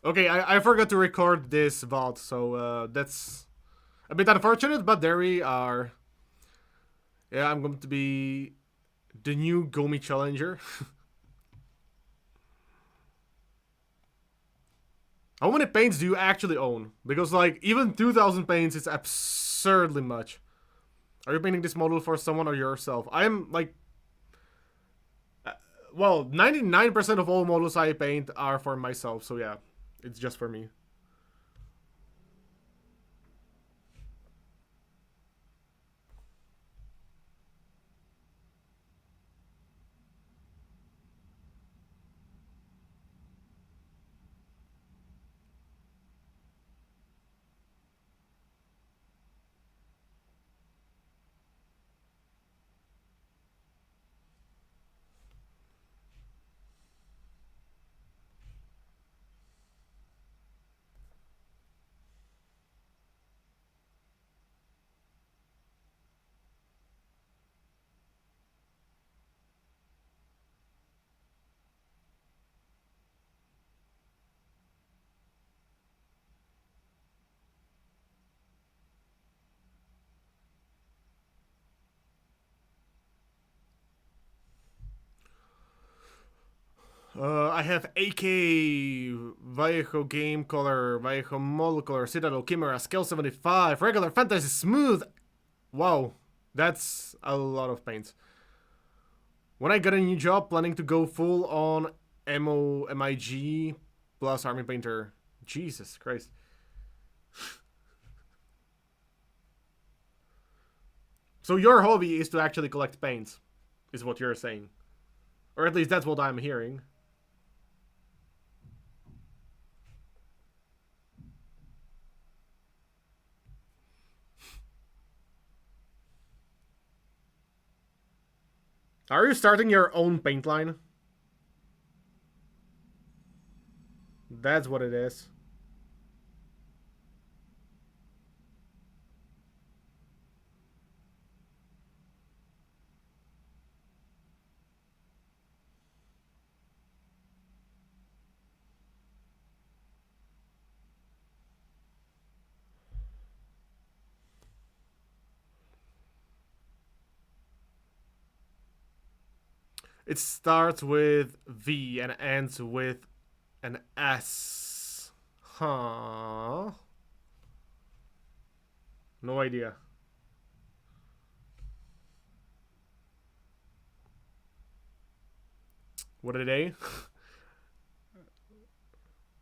Okay, I forgot to record this vault, so that's a bit unfortunate, but there we are. Yeah, I'm going to be the new Gomi challenger. How many paints do you actually own? Because, like, even 2,000 paints is absurdly much. Are you painting this model for someone or yourself? I'm, like, well, 99% of all models I paint are for myself, so yeah, it's just for me. I have AK, Vallejo Game Color, Vallejo Model Color, Citadel Chimera, Scale 75, Regular Fantasy Smooth. Wow, that's a lot of paints. When I got a new job, planning to go full on MIG plus Army Painter. Jesus Christ. So your hobby is to actually collect paints, is what you're saying. Or at least that's what I'm hearing. Are you starting your own paint line? That's what it is. It starts with V and ends with an S. Huh. No idea. What a day.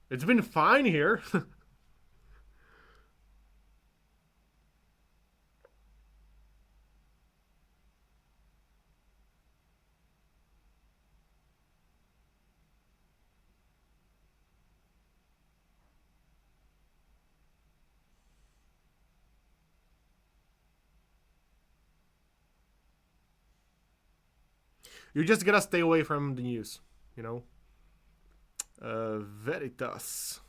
It's been fine here. You just gotta stay away from the news, you know? Veritas.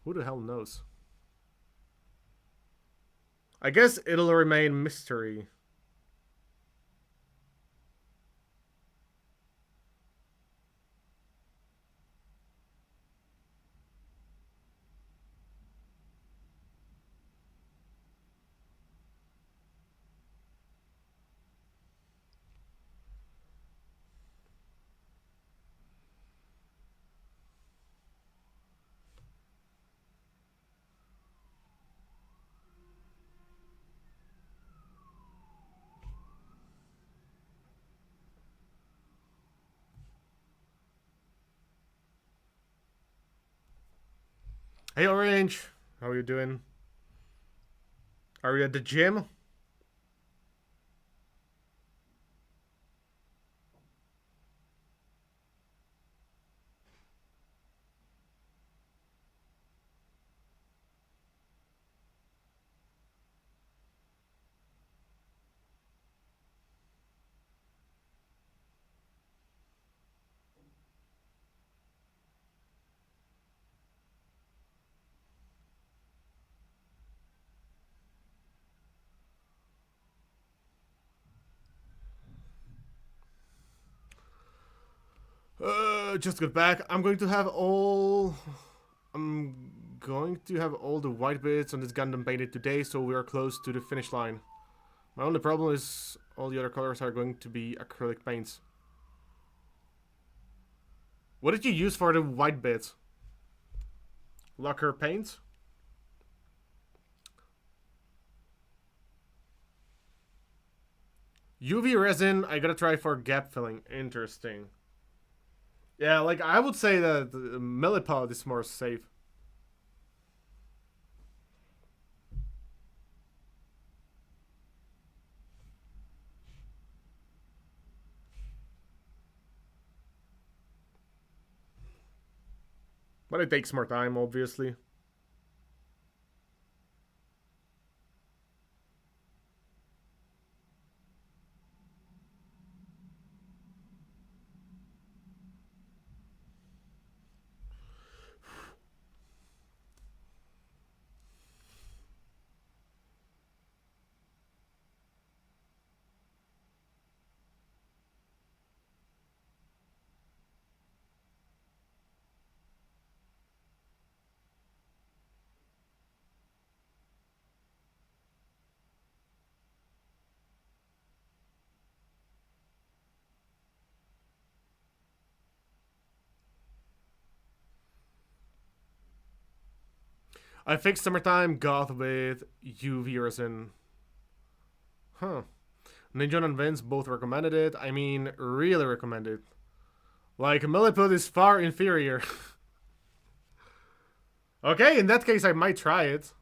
Who the hell knows? I guess it'll remain mystery. Hey, Orange. How are you doing? Are you at the gym? Just got back. I'm going to have all the white bits on this Gundam painted today, so we are close to the finish line. My only problem is all the other colors are going to be acrylic paints. What did you use for the white bits? Lacquer paint? UV resin, I gotta try for gap filling. Interesting. Yeah, like I would say that the millipede is more safe. But it takes more time, obviously. I fixed Summertime Goth with UV resin. Huh. Ninja and Vince both recommended it. I mean, really recommended. Like, millipede is far inferior. Okay, in that case, I might try it.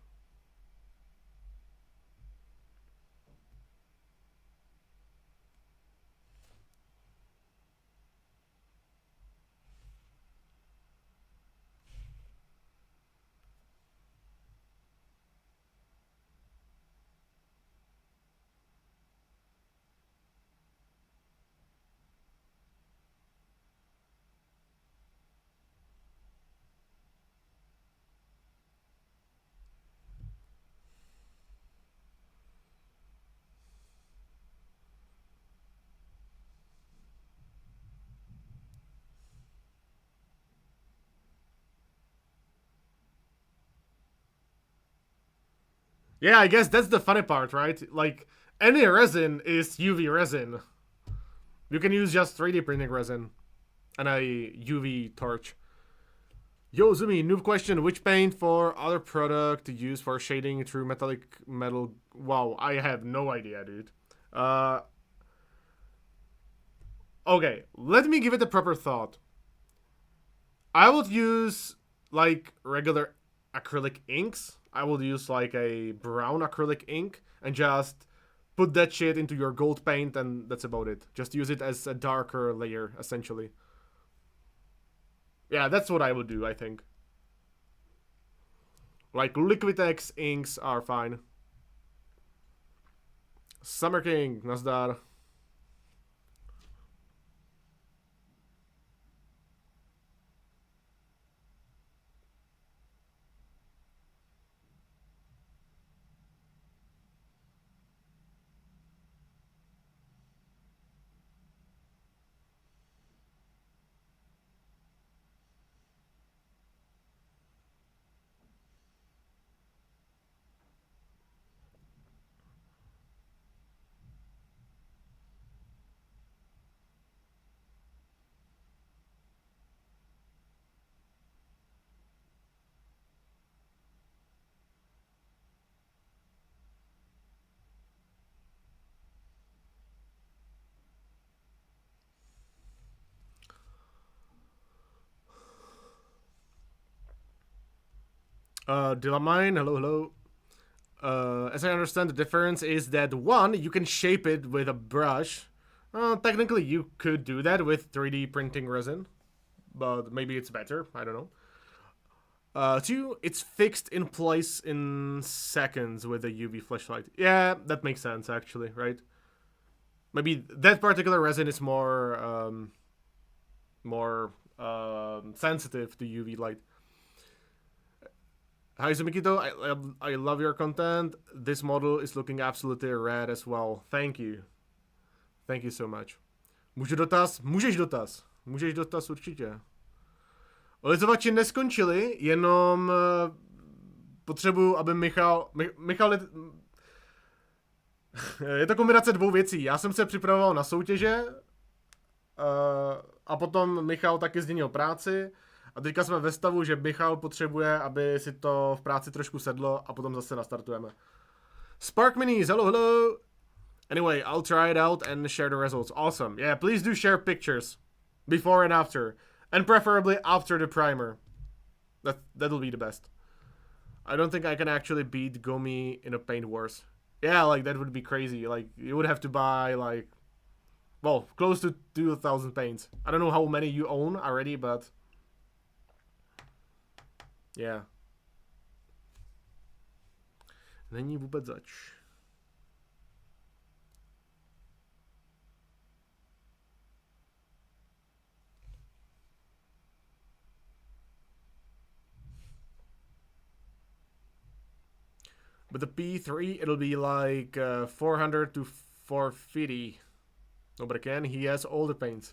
Yeah, I guess that's the funny part, right? Like, any resin is UV resin. You can use just 3D printing resin and a UV torch. Yo, Zumi, new question. Which paint for other product to use for shading through metallic metal? Wow, I have no idea, dude. Uh, okay, let me give it a proper thought. I would use, like, regular acrylic inks. I would use, like, a brown acrylic ink and just put that shit into your gold paint, and that's about it. Just use it as a darker layer, essentially. Yeah, that's what I would do, I think. Like, Liquitex inks are fine. Summer King, nazdar. Dilamine, hello, hello. As I understand, the difference is that one, you can shape it with a brush. Technically, you could do that with 3D printing resin, but maybe it's better. I don't know. Two, it's fixed in place in seconds with a UV flashlight. Yeah, that makes sense actually, right? Maybe that particular resin is more sensitive to UV light. Hi Zumikito, I love your content. This model is looking absolutely rad as well. Thank you so much. Můžu dotaz? Můžeš dotaz. Můžeš dotaz určitě. Olizovači neskončili, jenom potřebuju, aby Michal je to kombinace dvou věcí. Já jsem se připravoval na soutěže a potom Michal taky změnil práci a teďka jsme ve stavu, že Michal potřebuje, aby si to v práci trošku sedlo a potom zase nastartujeme. Spark Minis, hello, hello! Anyway, I'll try it out and share the results. Awesome. Yeah, please do share pictures. Before and after. And preferably after the primer. That'll be the best. I don't think I can actually beat Gomi in a paint wars. Yeah, like, that would be crazy. Like, you would have to buy, like, well, close to 2,000 paints. I don't know how many you own already, but yeah. Není vůbec zač. But the P3, it'll be like 400 to 450. No, but again, he has all the paints.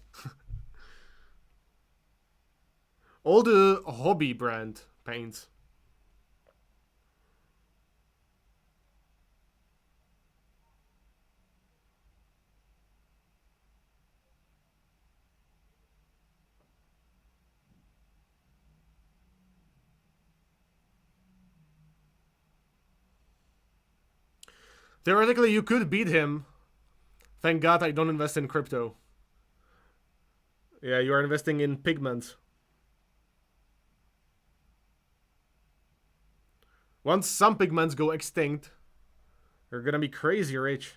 All the hobby brand paints. Theoretically, you could beat him. Thank God I don't invest in crypto. Yeah, you are investing in pigments. Once some pigments go extinct, you're gonna be crazy rich.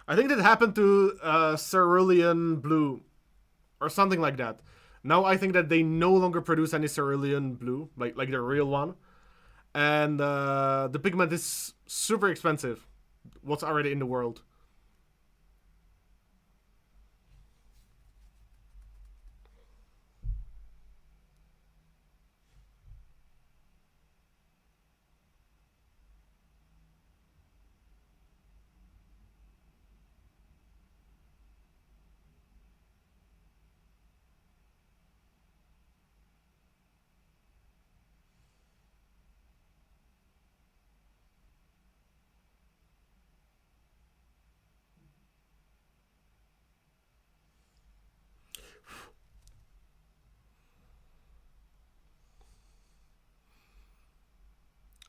I think that happened to cerulean blue or something like that. Now I think that they no longer produce any cerulean blue, like the real one. And the pigment is super expensive. What's already in the world.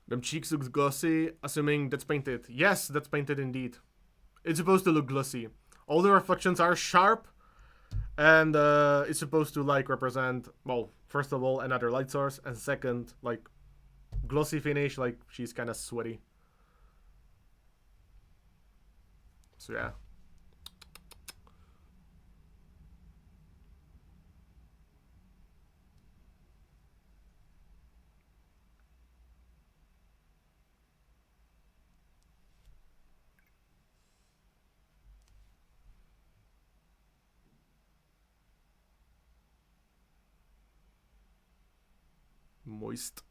Them cheeks looks glossy, assuming that's painted. Yes, that's painted indeed. It's supposed to look glossy. All the reflections are sharp, and it's supposed to like represent, well, first of all, another light source, and second, like glossy finish, like she's kind of sweaty. So yeah. Moist.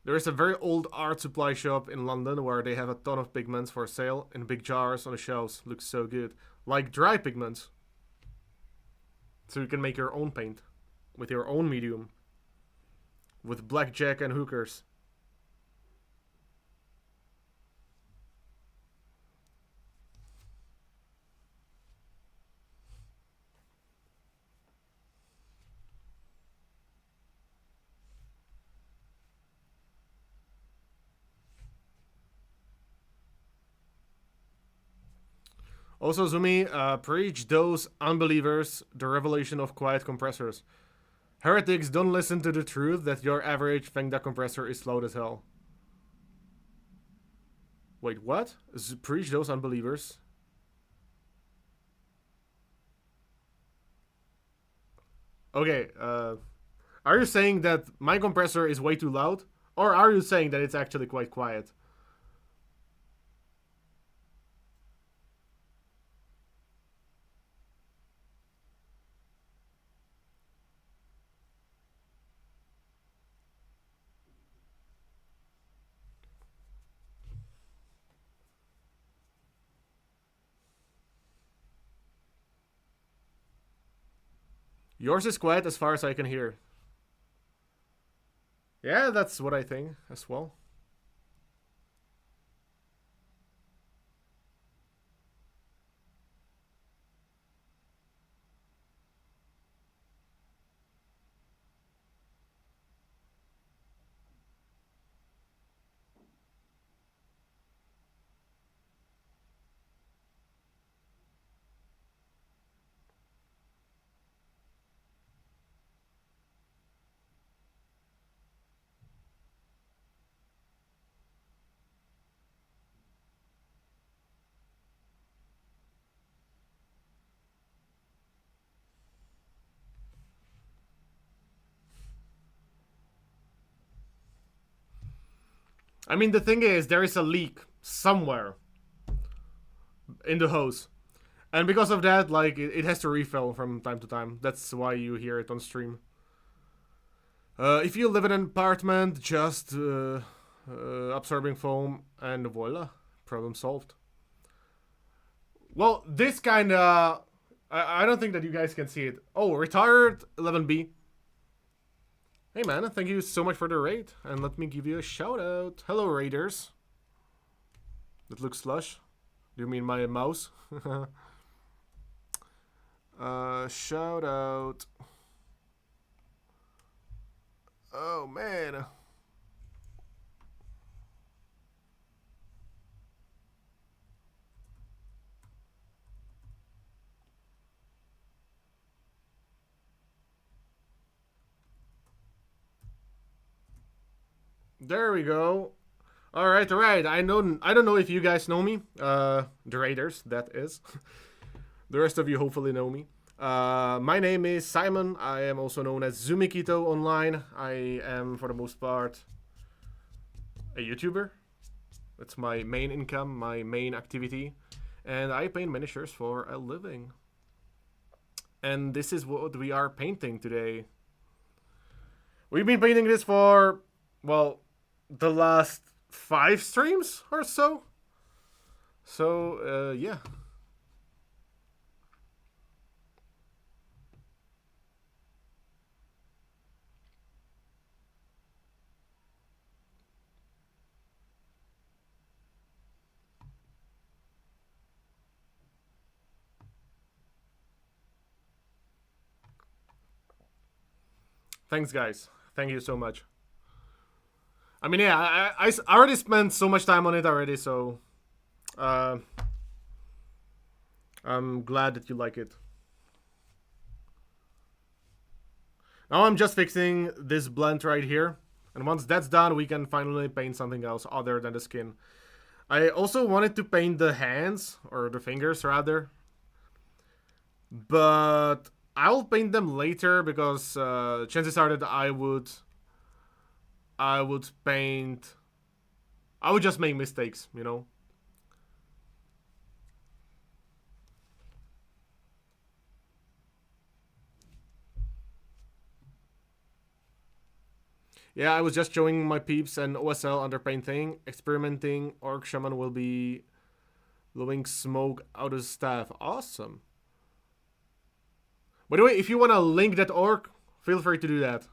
There is a very old art supply shop in London where they have a ton of pigments for sale in big jars on the shelves. Looks so good. Like dry pigments. So you can make your own paint with your own medium. With blackjack and hookers. Also, Zumi, preach those unbelievers the revelation of quiet compressors. Heretics don't listen to the truth that your average Fengda compressor is loud as hell. Wait, what? Preach those unbelievers? Okay, are you saying that my compressor is way too loud? Or are you saying that it's actually quite quiet? Yours is quiet as far as I can hear. Yeah, that's what I think as well. I mean, the thing is, there is a leak somewhere in the hose. And because of that, like, it has to refill from time to time. That's why you hear it on stream. If you live in an apartment, just absorbing foam and voila, problem solved. Well, this kind of... I don't think that you guys can see it. Oh, retired 11B. Hey man, thank you so much for the raid. And let me give you a shout out. Hello raiders. That looks slush. Do you mean my mouse? Shout out. Oh man. There we go. All right, all right. I know. I don't know if you guys know me. The raiders, that is. The rest of you hopefully know me. My name is Simon. I am also known as Zumikito online. I am, for the most part, a YouTuber. That's my main income, my main activity. And I paint miniatures for a living. And this is what we are painting today. We've been painting this for, well, the last 5 streams or so. So, yeah. Thanks, guys. Thank you so much. I mean, yeah, I already spent so much time on it already, so uh, I'm glad that you like it. Now I'm just fixing this blend right here, and once that's done, we can finally paint something else other than the skin. I also wanted to paint the hands, or the fingers rather, but I'll paint them later because chances are that I would paint. I would just make mistakes, you know. Yeah, I was just showing my peeps and OSL under painting, experimenting. Orc Shaman will be blowing smoke out of staff. Awesome. By the way, if you want to link that orc, feel free to do that.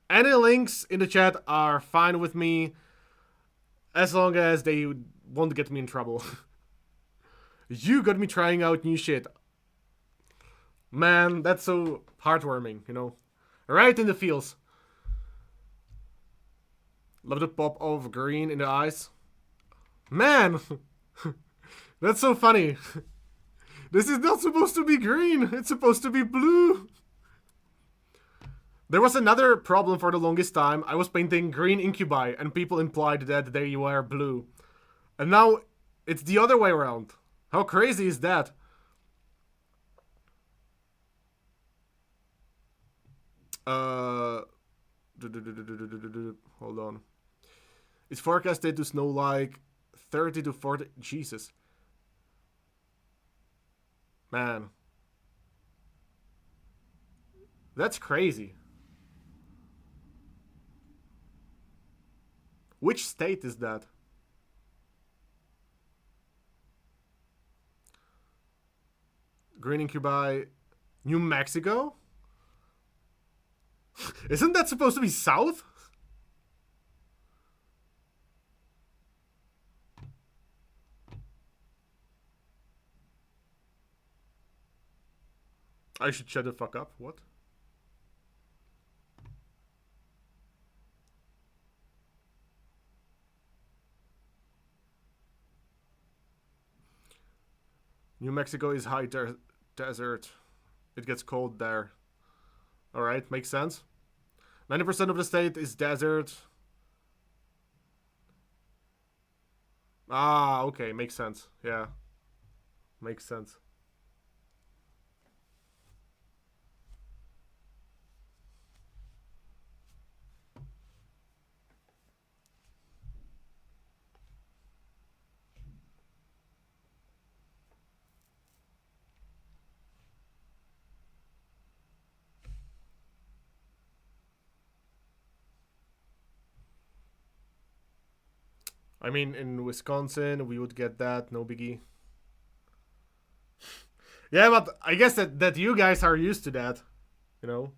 Any links in the chat are fine with me, as long as they won't get me in trouble. You got me trying out new shit. Man, that's so heartwarming, you know. Right in the feels. Love the pop of green in the eyes. Man! That's so funny. This is not supposed to be green. It's supposed to be blue. There was another problem for the longest time. I was painting green incubi and people implied that they were blue. And now it's the other way around. How crazy is that? Hold on. It's forecasted to snow like 30 to 40. Jesus. Man. That's crazy. Which state is that? Green Incubi, New Mexico? Isn't that supposed to be south? I should shut the fuck up. What? New Mexico is high desert. It gets cold there. Alright, makes sense. 90% of the state is desert. Ah, okay, makes sense. Yeah. Makes sense. I mean, in Wisconsin, we would get that, no biggie. Yeah, but I guess that you guys are used to that, you know?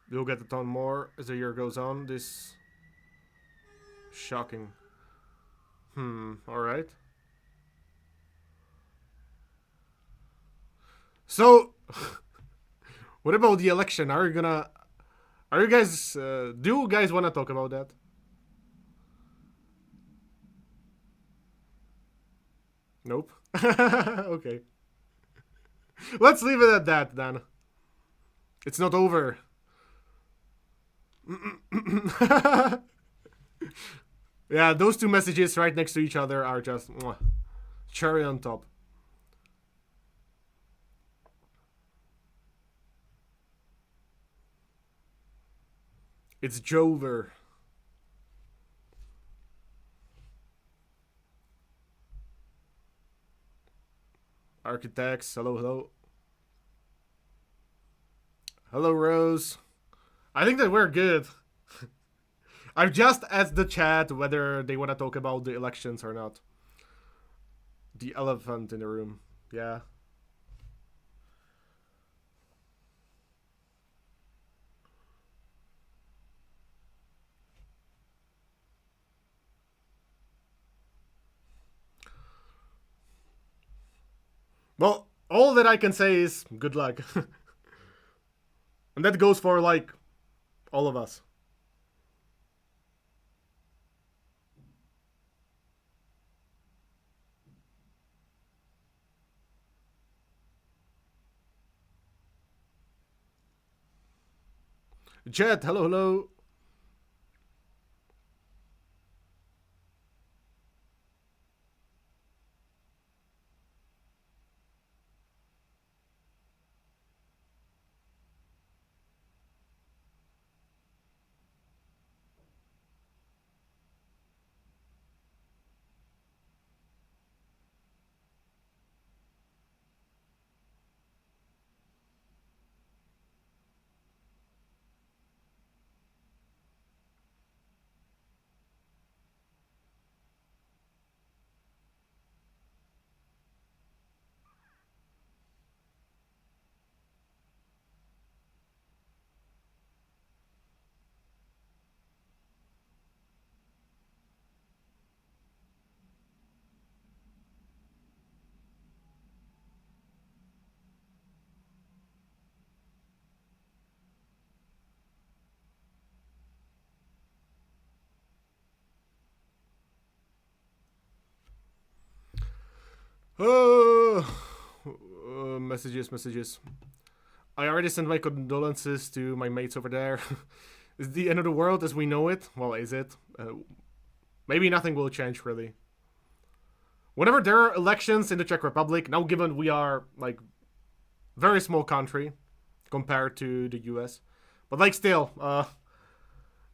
You'll get a ton more as the year goes on. This. Shocking. Alright. So. What about the election? Are you gonna. Are you guys. Do you guys wanna talk about that? Nope. Okay. Let's leave it at that then. It's not over. Yeah, those two messages right next to each other are just cherry on top. It's Jover. Architects, hello, hello. Hello, Rose. I think that we're good. I've just asked the chat whether they want to talk about the elections or not. The elephant in the room. Yeah. Well, all that I can say is good luck. And that goes for, like, all of us. Jet, hello, hello. Oh, messages, messages. I already sent my condolences to my mates over there. Is the end of the world as we know it? Well, is it? Maybe nothing will change really. Whenever there are elections in the Czech Republic, now given we are like very small country compared to the US, but like still,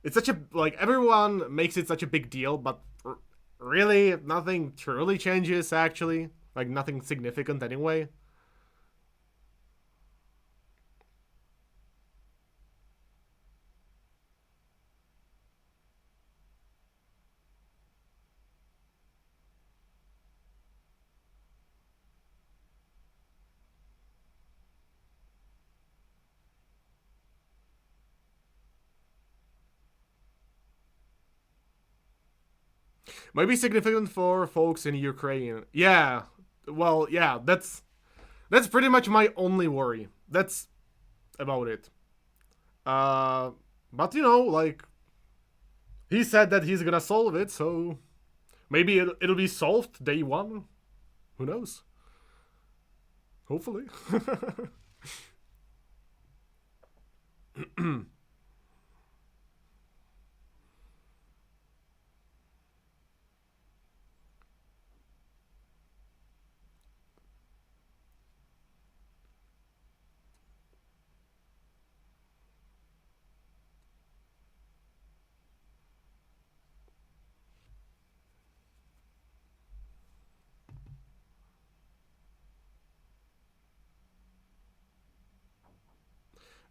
it's such a like everyone makes it such a big deal, but really nothing truly changes actually. Like nothing significant anyway. Maybe significant for folks in Ukraine. Yeah. Well, yeah, that's pretty much my only worry. That's about it. Uh but like he said that he's gonna solve it, so maybe it'll be solved day one. Who knows? Hopefully.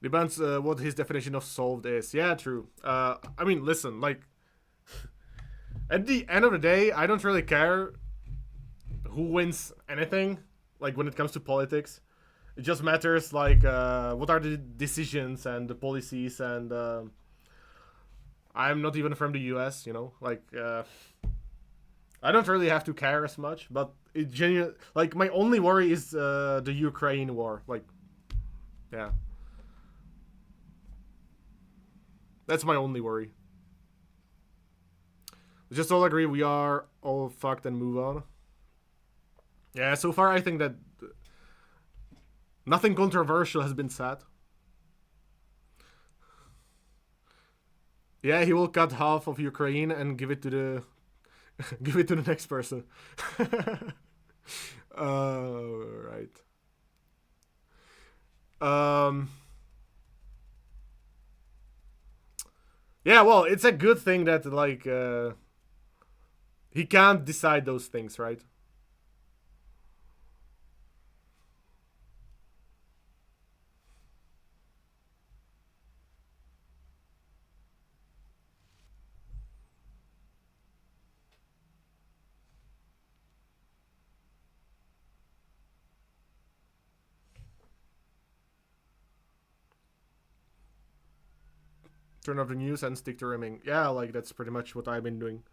Depends what his definition of solved is. Yeah, true. I mean, listen, like at the end of the day, I don't really care who wins anything. Like when it comes to politics, it just matters like what are the decisions and the policies and. I'm not even from the US, like I don't really have to care as much, but it genuinely like my only worry is the Ukraine war. Like, yeah, that's my only worry. We just all agree we are all fucked and move on. Yeah, so far I think that nothing controversial has been said. Yeah, he will cut half of Ukraine and give it to the give it to the next person. Right. Um. Yeah, well, it's a good thing that like he can't decide those things, right? Turn off the news and stick to rimming. Yeah, like that's pretty much what I've been doing.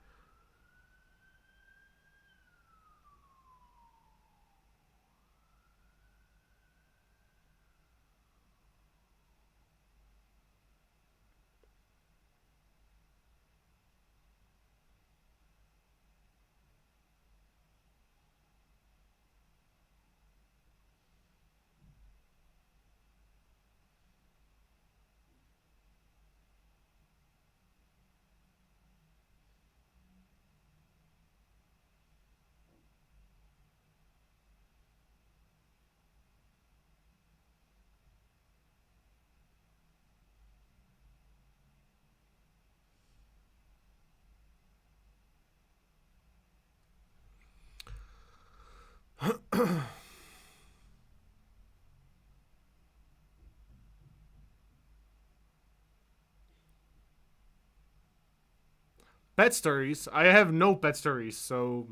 Pet stories. I have no pet stories, so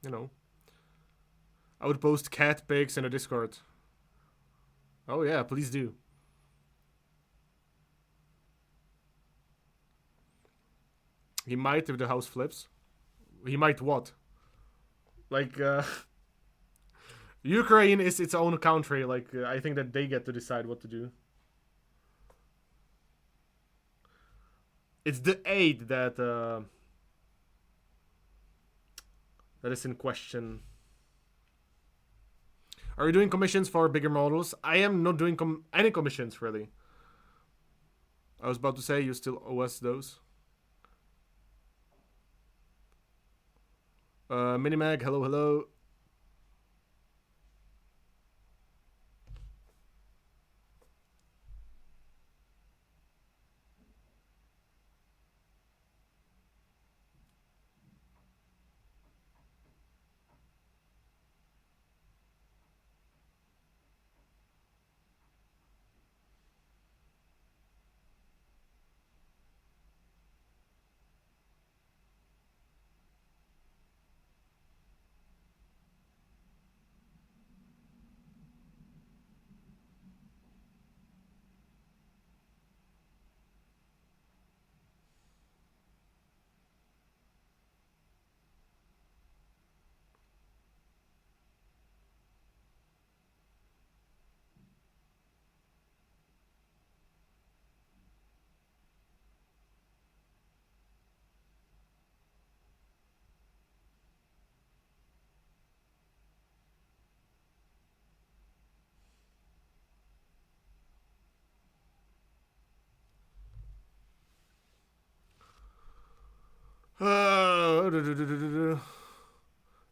you know, I would post cat pics in a Discord. Oh yeah, please do. He might if the house flips. He might what? Like Ukraine is its own country. Like I think that they get to decide what to do. It's the aid that is in question. Are you doing commissions for bigger models? I am not doing any commissions really. I was about to say you still owe us those. Minimag, hello, hello.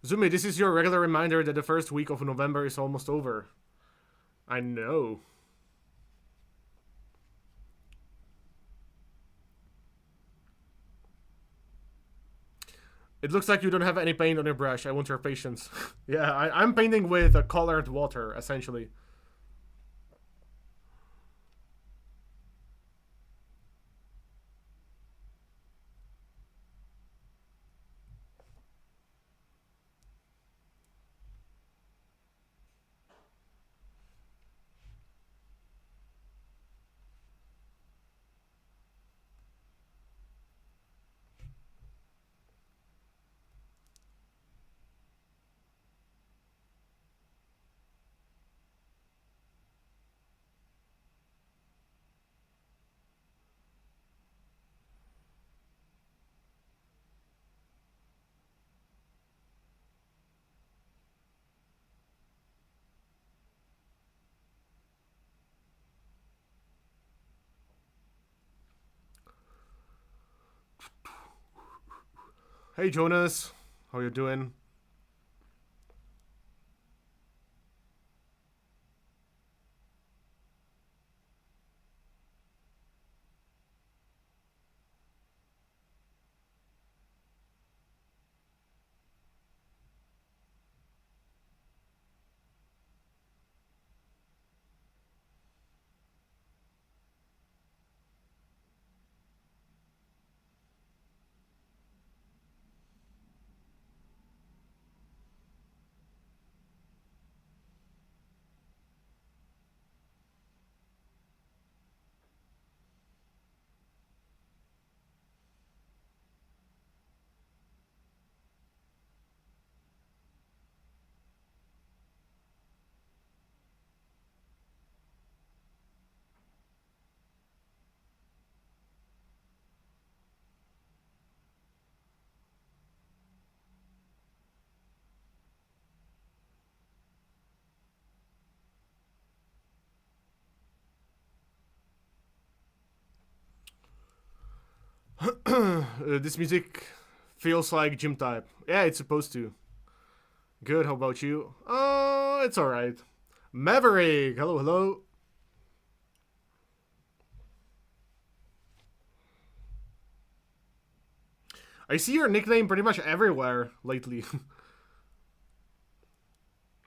Zumi, this is your regular reminder that the first week of November is almost over. I know. It looks like you don't have any paint on your brush. I want your patience. Yeah, I'm painting with a colored water, essentially. Hey Jonas, how you doing? This music feels like gym type. Yeah, it's supposed to. Good, how about you? Oh, it's alright. Maverick, hello, hello. I see your nickname pretty much everywhere lately.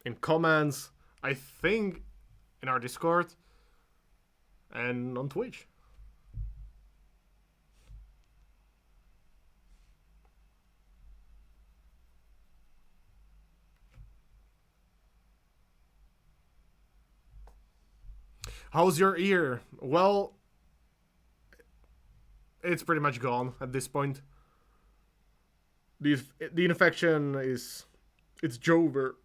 In comments, I think in our Discord, and on Twitch. How's your ear? Well, it's pretty much gone at this point. The infection is it's over.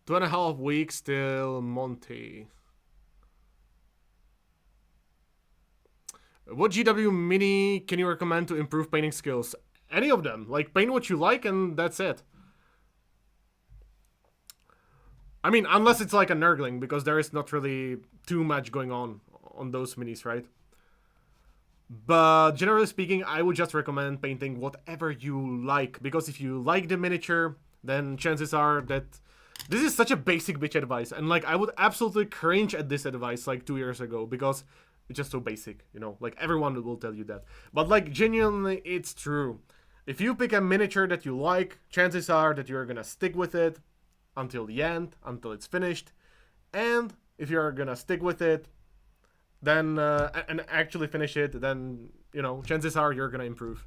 2.5 weeks till Monty. What GW mini can you recommend to improve painting skills? Any of them. Like, paint what you like and that's it. I mean, unless it's like a Nurgling, because there is not really too much going on those minis, right? But generally speaking, I would just recommend painting whatever you like, because if you like the miniature, then chances are that this is such a basic bitch advice, and like I would absolutely cringe at this advice like 2 years ago because it's just so basic, you know. Like everyone will tell you that, but like genuinely, it's true. If you pick a miniature that you like, chances are that you're gonna stick with it until the end, until it's finished, and if you're gonna stick with it, then and actually finish it, then you know chances are you're gonna improve.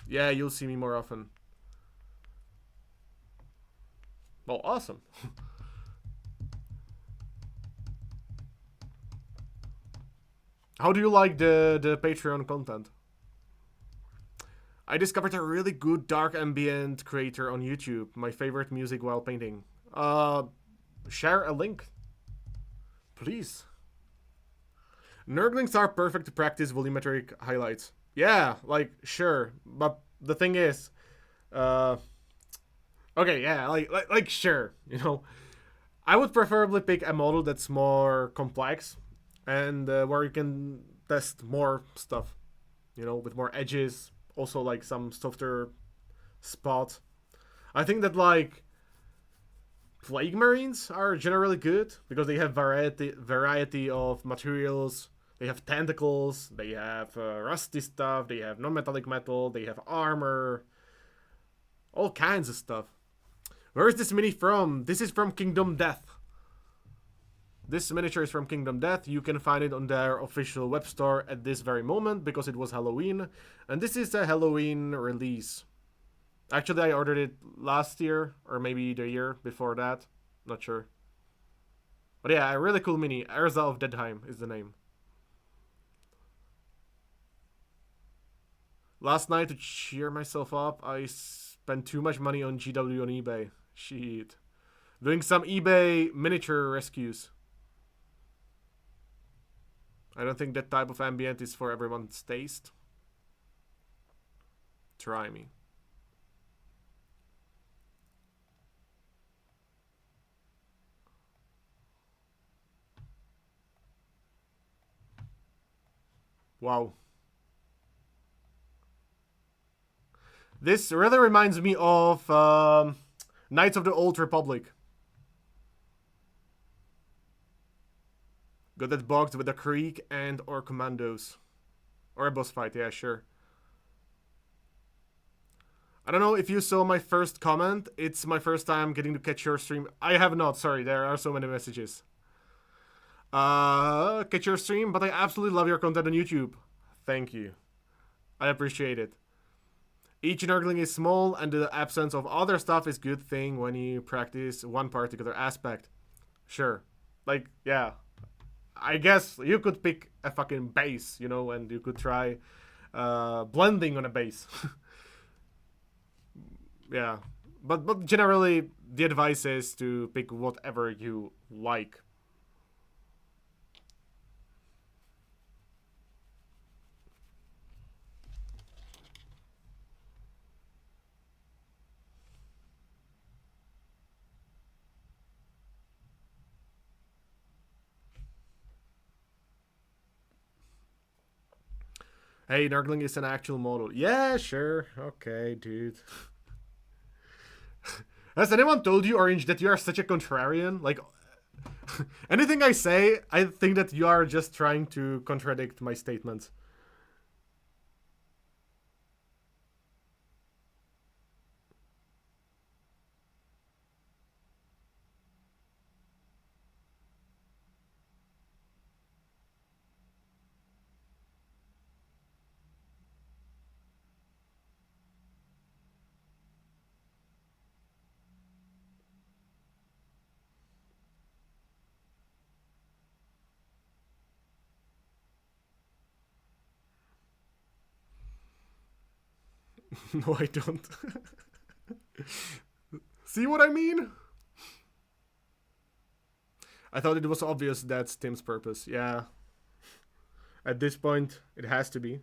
Yeah, you'll see me more often. Well, awesome. How do you like the Patreon content? I discovered a really good dark ambient creator on YouTube. My favorite music while painting. Share a link, please. Nurglings are perfect to practice volumetric highlights. Yeah, like sure, but the thing is, uh, okay, yeah, like sure, you know, I would preferably pick a model that's more complex and where you can test more stuff, you know, with more edges, also like some softer spots. I think that like plague marines are generally good because they have variety of materials. They have tentacles, they have rusty stuff, they have non-metallic metal, they have armor, all kinds of stuff. Where is this mini from? This is from Kingdom Death. This miniature is from Kingdom Death. You can find it on their official web store at this very moment because it was Halloween. And this is a Halloween release. Actually, I ordered it last year or maybe the year before that. Not sure. But yeah, a really cool mini. Erza of Dedheim is the name. Last night, to cheer myself up, I spent too much money on GW on eBay. Shit. Doing some eBay miniature rescues. I don't think that type of ambient is for everyone's taste. Try me. Wow. This really reminds me of Knights of the Old Republic. Got that boxed with a Krieg and or commandos. Or a boss fight, yeah, sure. I don't know if you saw my first comment. It's my first time getting to catch your stream. I have not, sorry, there are so many messages. Catch your stream, but I absolutely love your content on YouTube. Thank you. I appreciate it. Each nurgling is small, and the absence of other stuff is good thing when you practice one particular aspect. Sure. Like, yeah. I guess you could pick a fucking base, you know, and you could try blending on a base. Yeah. But generally, the advice is to pick whatever you like. Hey, Nurgling is an actual model. Yeah, sure. Okay, dude. Has anyone told you, Orange, that you are such a contrarian? Like, anything I say, I think that you are just trying to contradict my statements. No, I don't. See what I mean? I thought it was obvious that's Tim's purpose. Yeah. At this point, it has to be.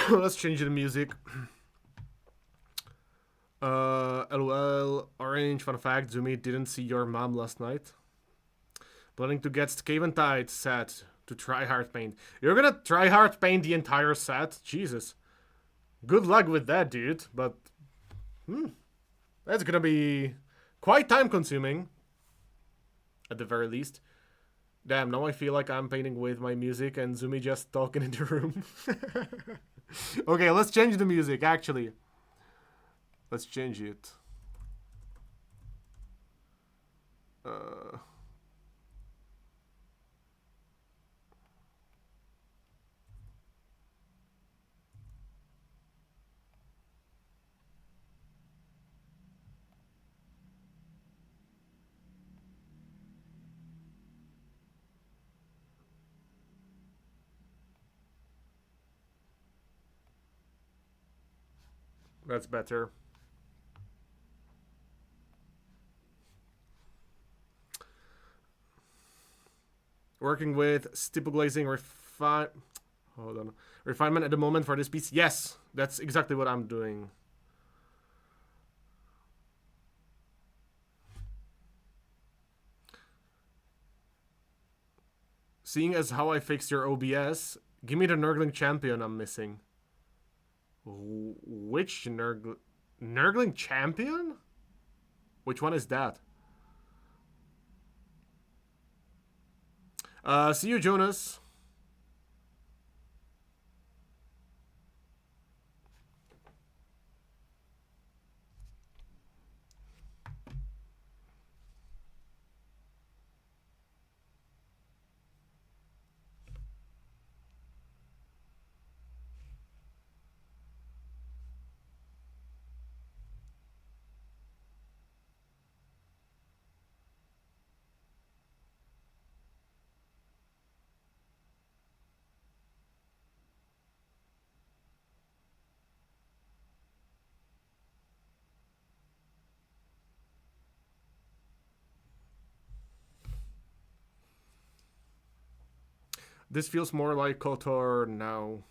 Let's change the music. LOL, Orange, fun fact, Zumi didn't see your mom last night. Planning to get Skaven Tide set to try hard paint. You're gonna try hard paint the entire set? Jesus. Good luck with that, dude, but... that's gonna be quite time consuming. At the very least. Damn, now I feel like I'm painting with my music and Zumi just talking in the room. Okay, let's change the music, actually. Let's change it. That's better. Working with stipple glazing refinement at the moment for this piece. Yes, that's exactly what I'm doing. Seeing as how I fixed your OBS, give me the Nurgling champion I'm missing. Which Nurgling champion? Which one is that? See you, Jonas. This feels more like KOTOR now.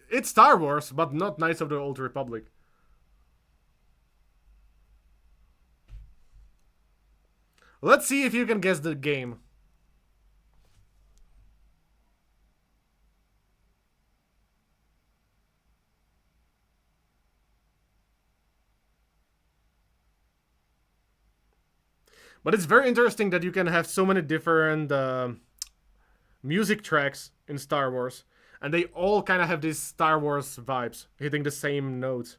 It's Star Wars, but not Knights of the Old Republic. Let's see if you can guess the game. But it's very interesting that you can have so many different music tracks in Star Wars, and they all kind of have these Star Wars vibes, hitting the same notes.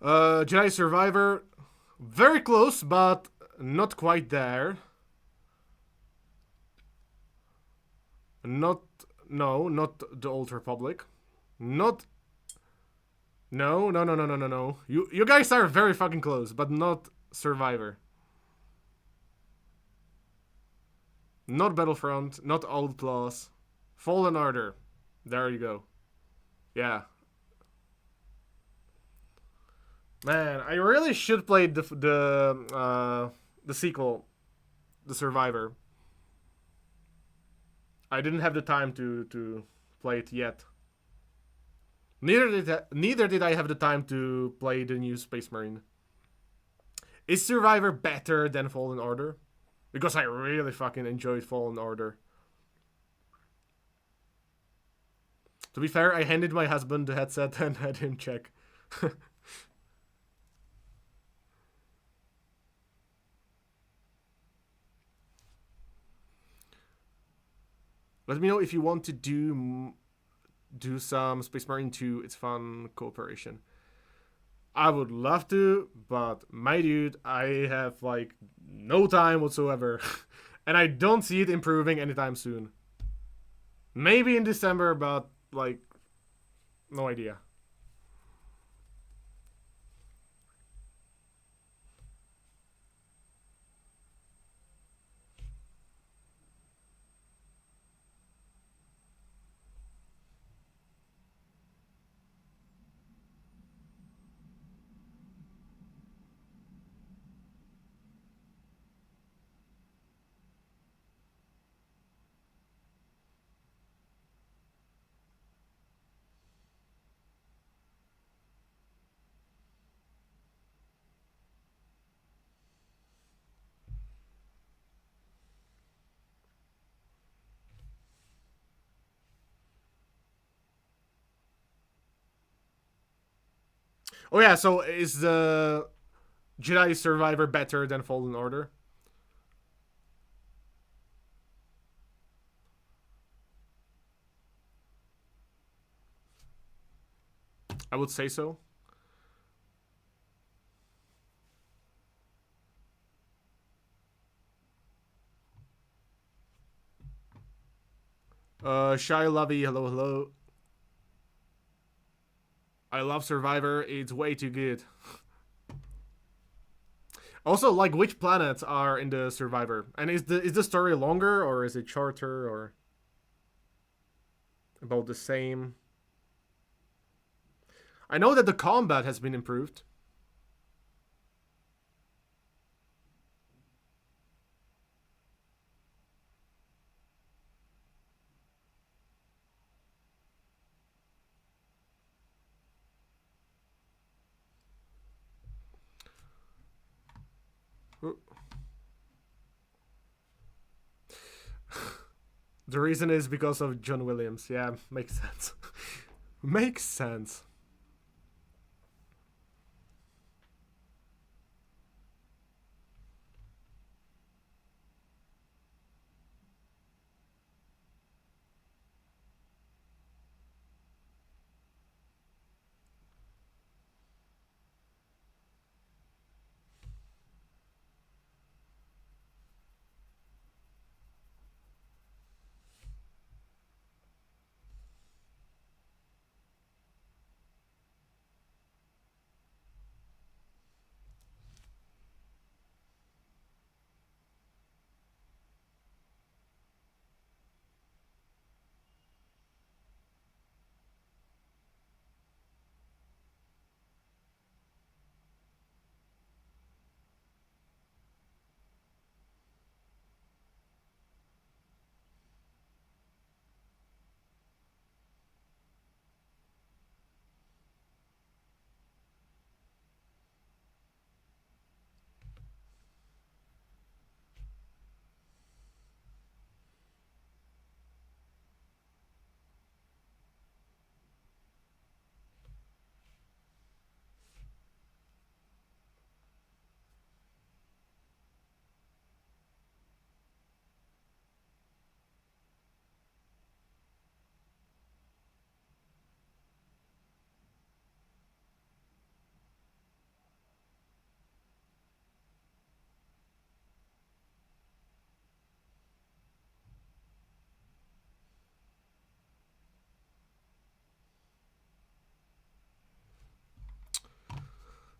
Jedi Survivor, very close, but not quite there. Not the Old Republic. Not No, no, no, no, no, no, no. You guys are very fucking close, but not Survivor. Not Battlefront, not Outlaws. Fallen Order. There you go. Yeah. Man, I really should play the sequel, The Survivor. I didn't have the time to play it yet. Neither did I have the time to play the new Space Marine. Is Survivor better than Fallen Order? Because I really fucking enjoyed Fallen Order. To be fair, I handed my husband the headset and had him check. Let me know if you want to do some Space Marine 2. It's fun cooperation. I would love to, but my dude, I have like no time whatsoever. And I don't see it improving anytime soon. Maybe in December, but like no idea. Oh yeah, so is the Jedi Survivor better than Fallen Order? I would say so. Shy Lovey, hello, hello. I love Survivor. It's way too good. Also, like, which planets are in the Survivor? And is the story longer or is it shorter or about the same? I know that the combat has been improved. The reason is because of John Williams. Yeah, makes sense. Makes sense.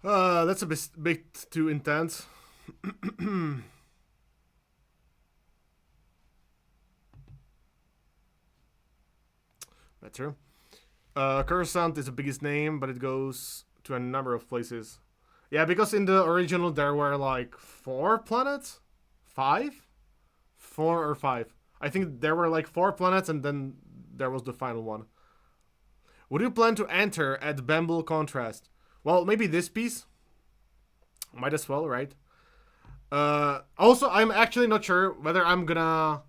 That's a bit too intense. Better. Coruscant is the biggest name, but it goes to a number of places. Yeah, because in the original there were like 4 planets? 5? 4 or 5. I think there were like 4 planets and then there was the final one. Would you plan to enter at Bamble Contrast? Well, maybe this piece. Might as well, right? Also, I'm actually not sure whether I'm gonna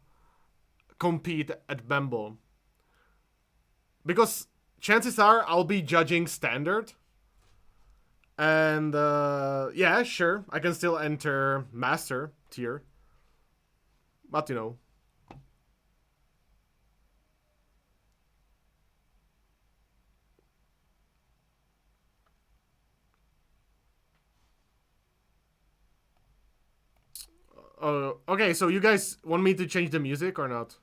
compete at Bamble. Because chances are I'll be judging standard. And yeah, sure, I can still enter master tier. But you know. Okay, so you guys want me to change the music or not?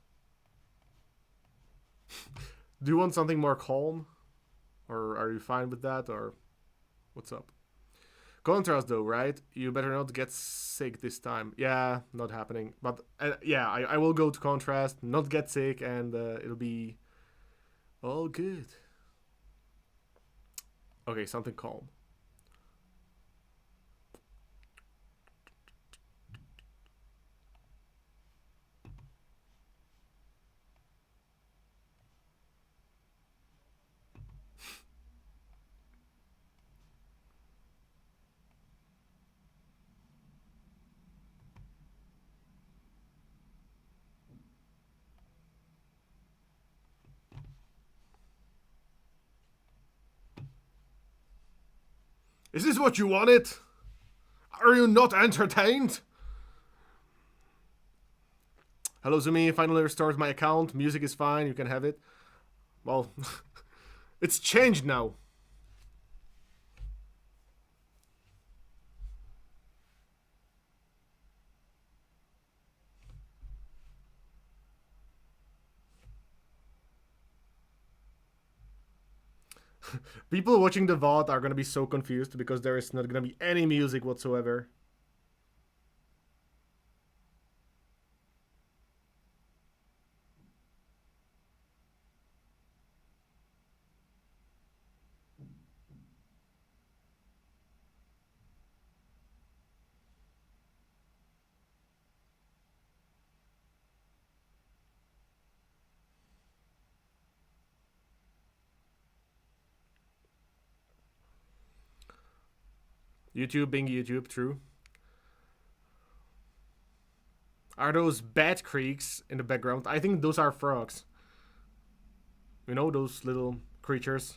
Do you want something more calm? Or are you fine with that? Or what's up? Contrast though, right? You better not get sick this time. Yeah, not happening. But yeah, I will go to contrast, not get sick, and it'll be all good. Okay, something calm. Is this what you wanted? Are you not entertained? Hello, Zumi. Finally restored my account. Music is fine. You can have it. Well, it's changed now. People watching the VOD are gonna be so confused because there is not gonna be any music whatsoever. YouTube being YouTube, true. Are those bat creaks in the background? I think those are frogs. You know, those little creatures.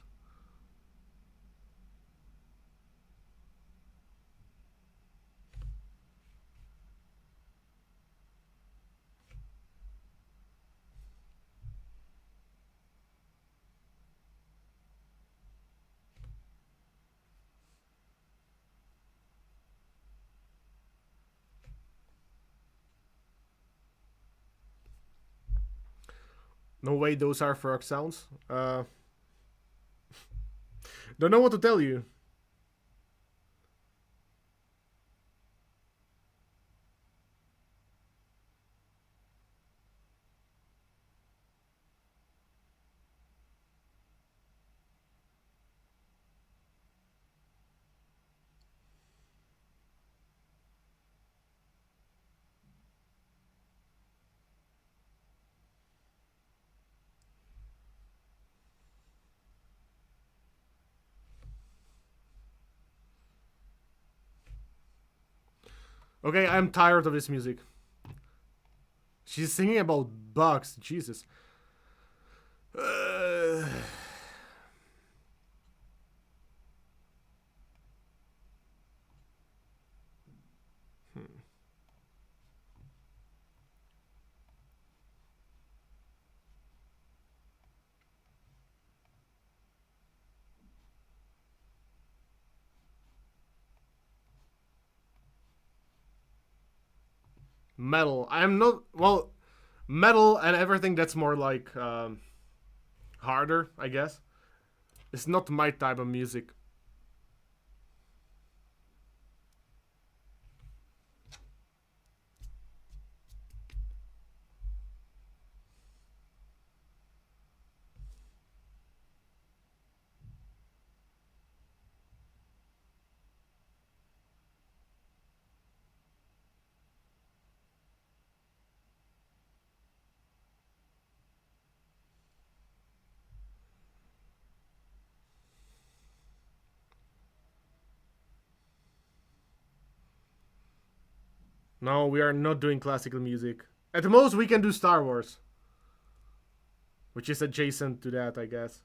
No way those are frog sounds. Don't know what to tell you. Okay, I'm tired of this music. She's singing about bugs. Jesus. Metal. I'm not. Well, metal and everything that's more like harder, I guess. It's not my type of music. No, we are not doing classical music. At the most, we can do Star Wars, which is adjacent to that, I guess.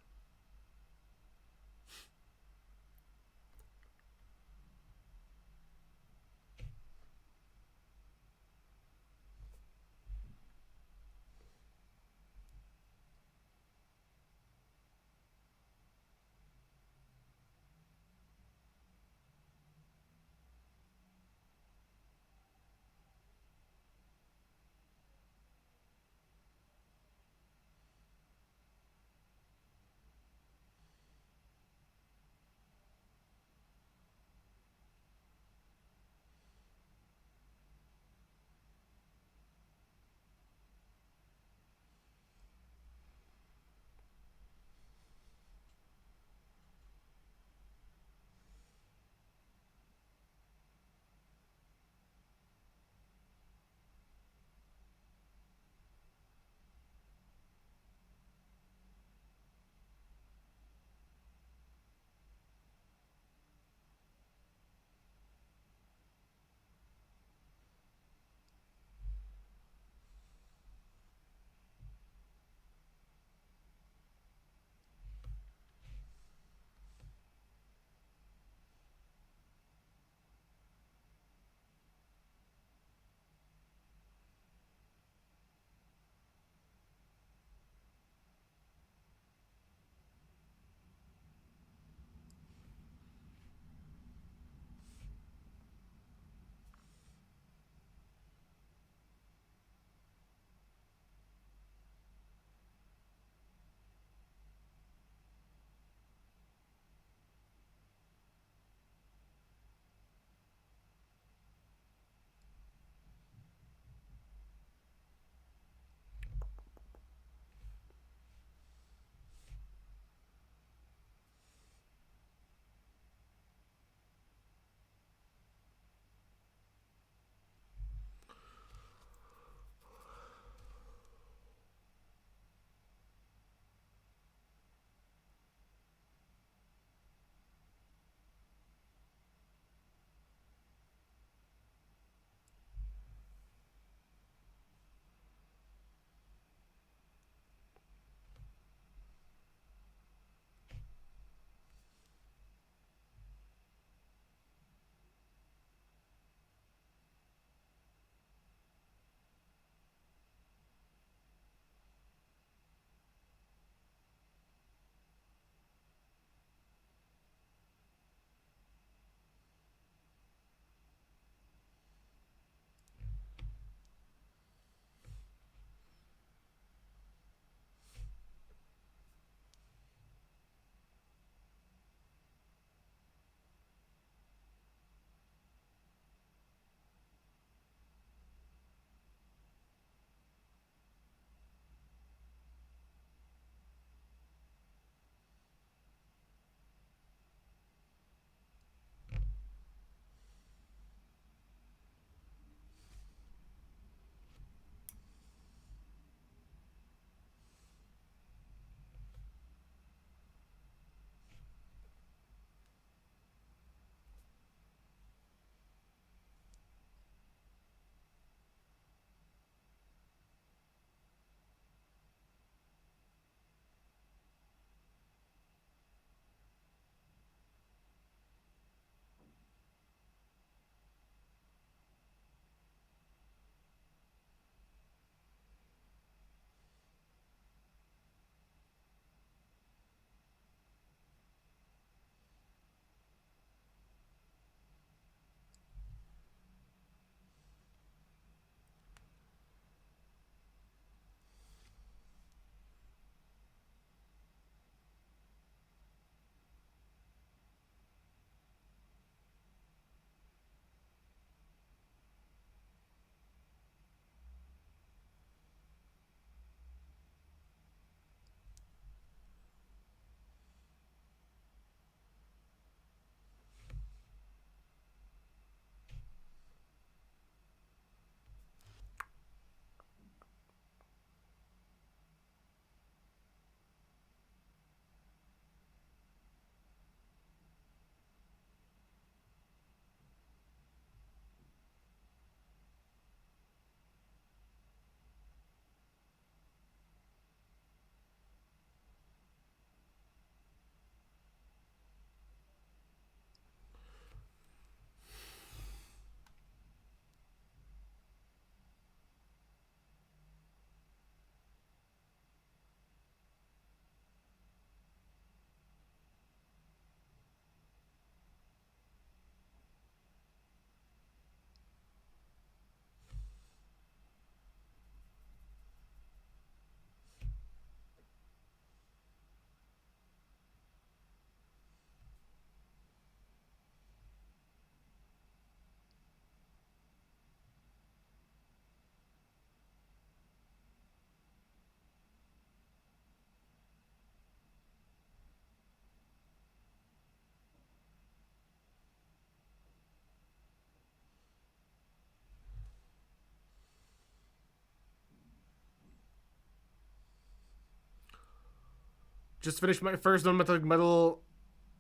Just finished my first non-metallic metal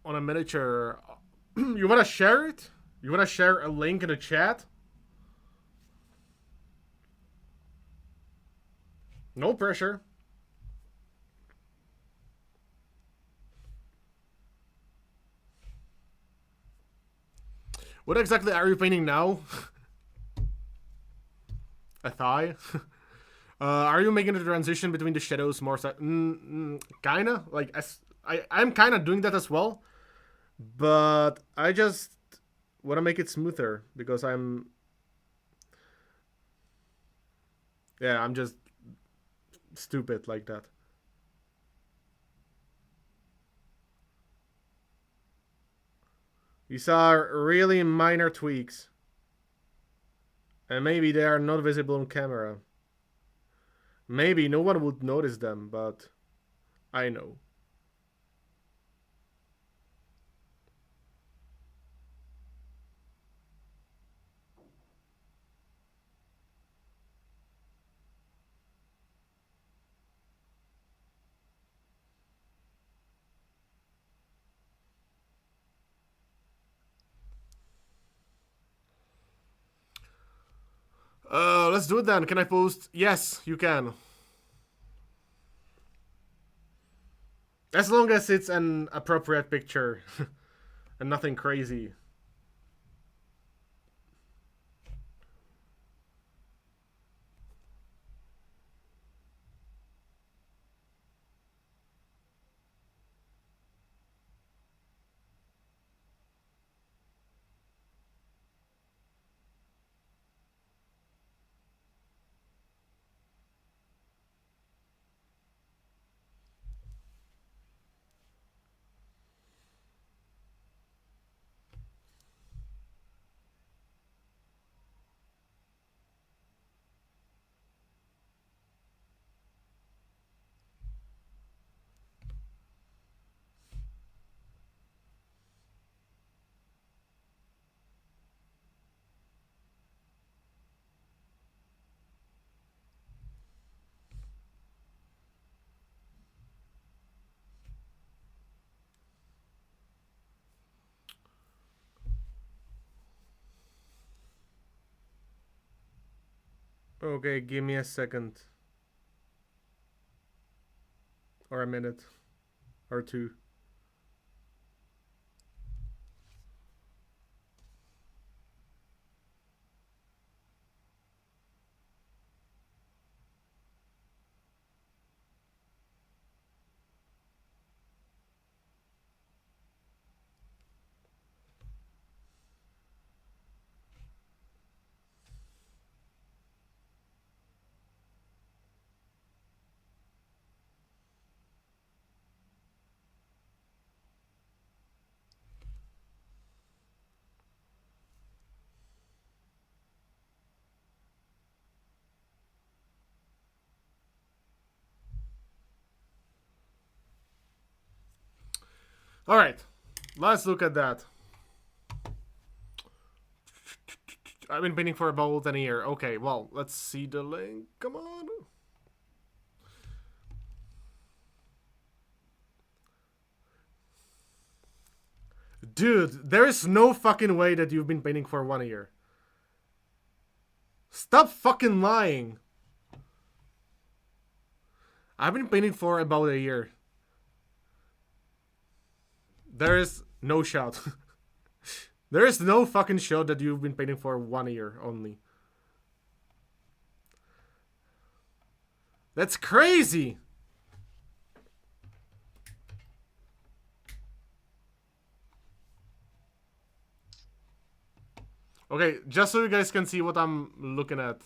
on a miniature. You wanna share it? You wanna share a link in the chat? No pressure. What exactly are you painting now? A thigh? Are you making the transition between the shadows more? Kinda. Like, I'm kinda doing that as well. But I just want to make it smoother because I'm. Yeah, I'm just stupid like that. These are really minor tweaks. And maybe they are not visible on camera. Maybe no one would notice them, but I know. Let's do it then. Can I post? Yes, you can. As long as it's an appropriate picture and nothing crazy. Okay, give me a second. Or a minute. Or two. Alright, let's look at that. I've been painting for about a year. Okay, well, let's see the link. Come on. Dude, there is no fucking way that you've been painting for 1 year. Stop fucking lying. I've been painting for about a year. There is no shot. There is no fucking shot that you've been painting for 1 year only. That's crazy. Okay, just so you guys can see what I'm looking at.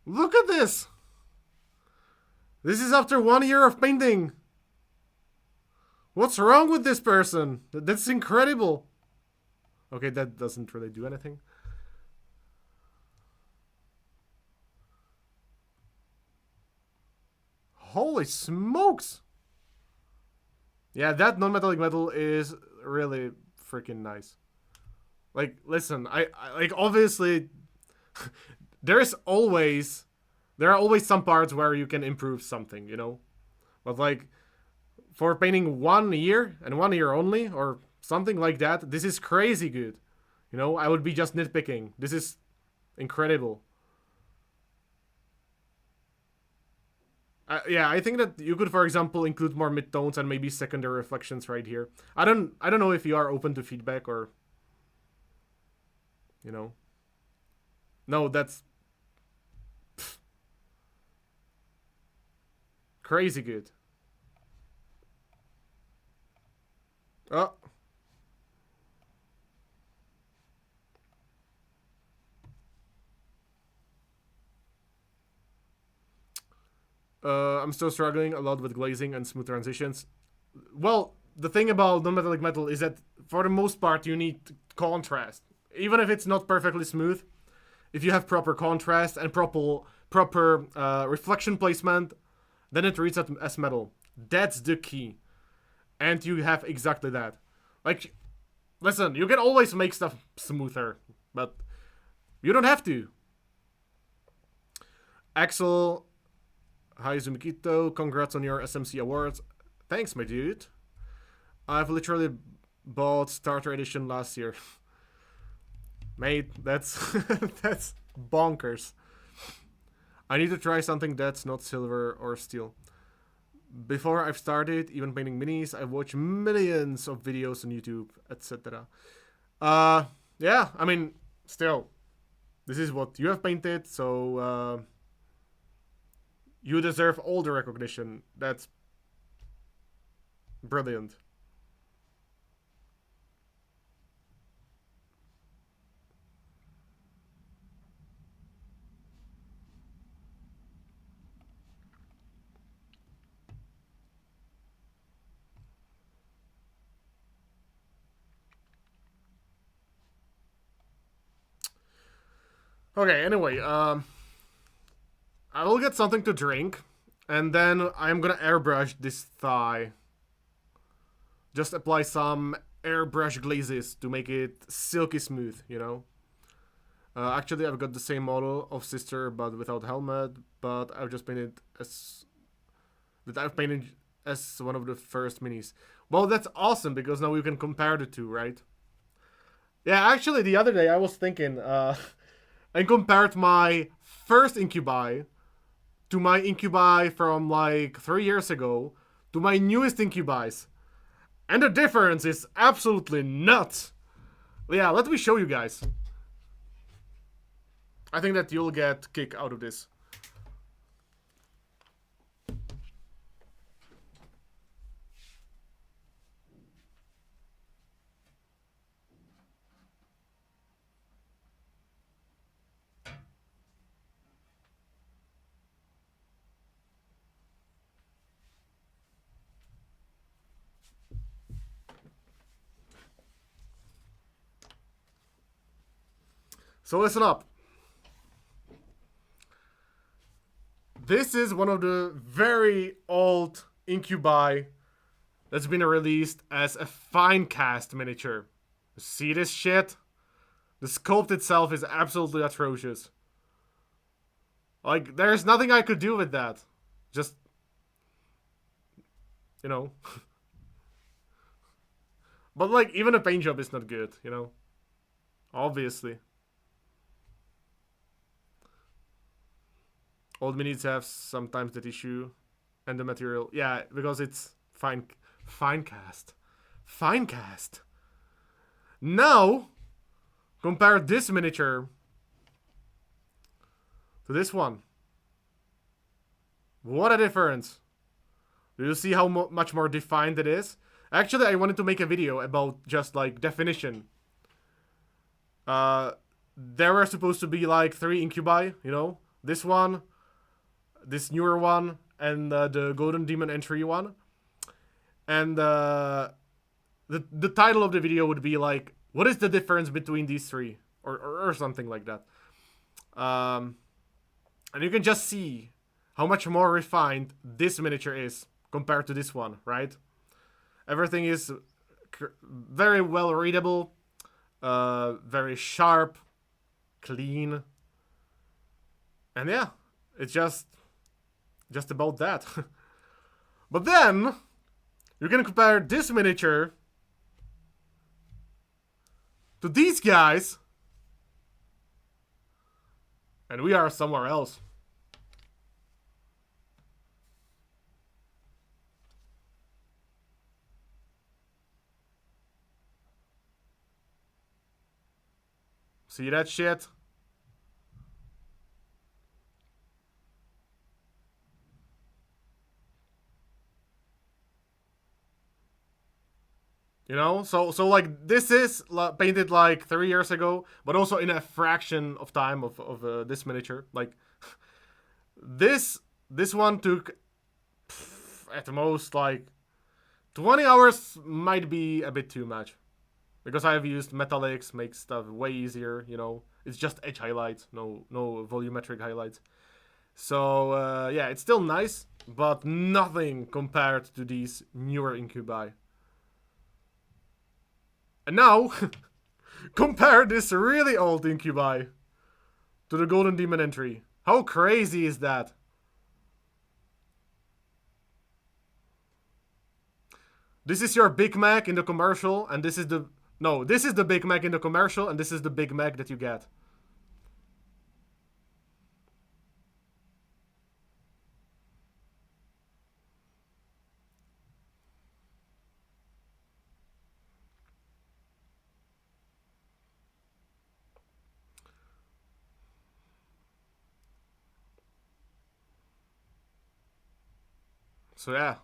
Look at this. This is after 1 year of painting. What's wrong with this person? That's incredible. Okay, that doesn't really do anything. Holy smokes. Yeah, that non-metallic metal is really freaking nice. Like, listen, I like, obviously There's always there are always some parts where you can improve something, you know. But like for painting 1 year and 1 year only or something like that, this is crazy good. You know, I would be just nitpicking. This is incredible. Yeah, I think that you could, for example, include more midtones and maybe secondary reflections right here. I don't know if you are open to feedback or, you know. No, that's crazy good. Oh, I'm still struggling a lot with glazing and smooth transitions. Well, the thing about non-metallic metal is that for the most part you need contrast, even if it's not perfectly smooth. If you have proper contrast and proper reflection placement, then it reads as metal. That's the key, and you have exactly that. Like, listen, you can always make stuff smoother, but you don't have to. Axel, hi Zumikito, congrats on your SMC awards. Thanks, my dude. I've literally bought Starter Edition last year. Mate, that's that's bonkers. I need to try something that's not silver or steel. Before I've started even painting minis, I've watched millions of videos on YouTube, etc. Yeah, I mean, still, this is what you have painted, so you deserve all the recognition. That's brilliant. Okay, anyway, I will get something to drink, and then I'm gonna airbrush this thigh. Just apply some airbrush glazes to make it silky smooth, you know? Actually, I've got the same model of sister, but without helmet. But I've just painted as that I've painted as one of the first minis. Well, that's awesome because now you can compare the two, right? Yeah, actually, the other day I was thinking, and compared my first incubi to my incubi from like 3 years ago to my newest incubis, and the difference is absolutely nuts. Yeah, let me show you guys. I think that you'll get kick out of this. So listen up. This is one of the very old incubi that's been released as a fine cast miniature. See this shit? The sculpt itself is absolutely atrocious. Like, there's nothing I could do with that. Just, you know. But, like, even a paint job is not good, you know? Obviously. Old minis have sometimes that issue. And the material. Yeah, because it's fine cast. Fine cast. Now, compare this miniature to this one. What a difference. Do you see how much more defined it is? Actually, I wanted to make a video about just like definition. There were supposed to be like 3 incubi, you know? This one, this newer one, and the Golden Demon entry one. And the title of the video would be like, what is the difference between these 3? Or something like that. And you can just see how much more refined this miniature is compared to this one, right? Everything is very well readable, very sharp, clean, And yeah, it's just about that. But then you can compare this miniature to these guys, and we are somewhere else. See that shit? You know, so like this is painted like 3 years ago, but also in a fraction of time of this miniature. Like this this one took at most like 20 hours, might be a bit too much because I have used metallics, makes stuff way easier. You know, it's just edge highlights, no volumetric highlights. So yeah, it's still nice, but nothing compared to these newer incubi. And now, compare this really old incubi to the Golden Demon entry. How crazy is that? This is your Big Mac in the commercial, and this is the... No, this is the Big Mac in the commercial, and this is the Big Mac that you get. So yeah.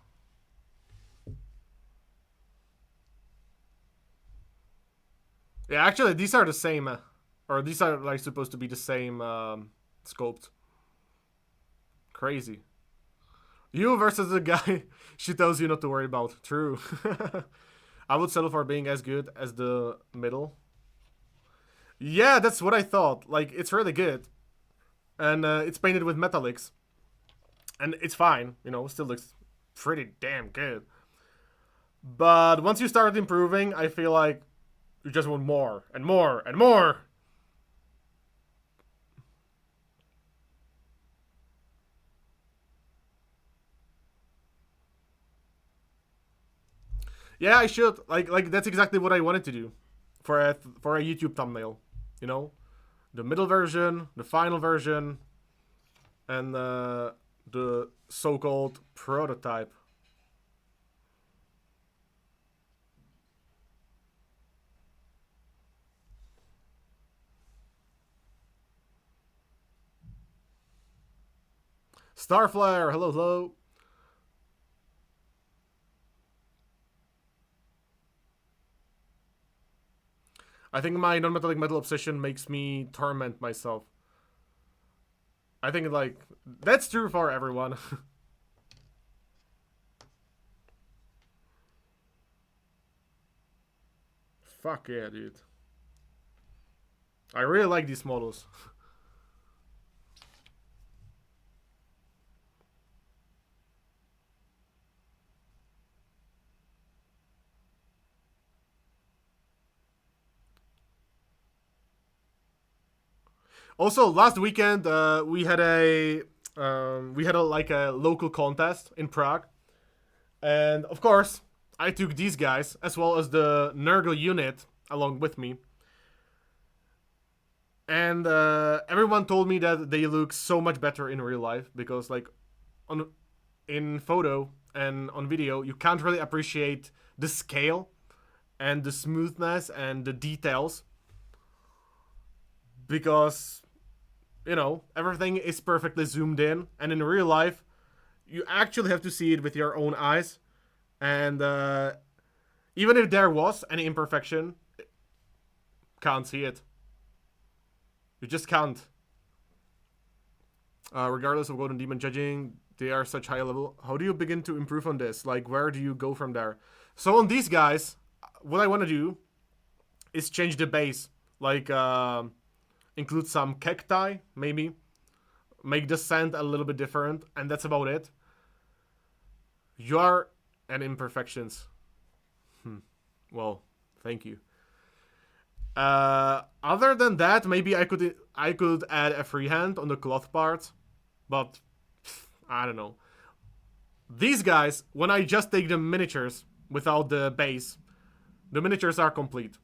Yeah, actually, these are the same, or these are like supposed to be the same sculpt. Crazy. You versus the guy she tells you not to worry about. True. I would settle for being as good as the middle. Yeah, that's what I thought. Like, it's really good. And it's painted with metallics. And it's fine, you know, still looks pretty damn good. But once you start improving, I feel like you just want more and more and more. Yeah, I should. Like that's exactly what I wanted to do for a YouTube thumbnail. You know, the middle version, the final version, and the so-called prototype. Starflare, hello, hello. I think my non-metallic metal obsession makes me torment myself. I think like that's true for everyone. Fuck yeah, dude. I really like these models. Also, last weekend we had a like a local contest in Prague, and of course I took these guys as well as the Nurgle unit along with me, and everyone told me that they look so much better in real life because like on in photo and on video you can't really appreciate the scale and the smoothness and the details because you know everything is perfectly zoomed in, and in real life you actually have to see it with your own eyes, and even if there was any imperfection, can't see it. You just can't. Regardless of Golden Demon judging, they are such high level. How do you begin to improve on this? Like, where do you go from there? So on these guys, what I want to do is change the base. Like, include some cacti, maybe. Make the sand a little bit different, and that's about it. Your and imperfections. Well, thank you. Other than that, maybe I could add a freehand on the cloth part, but I don't know. These guys, when I just take the miniatures without the base, the miniatures are complete.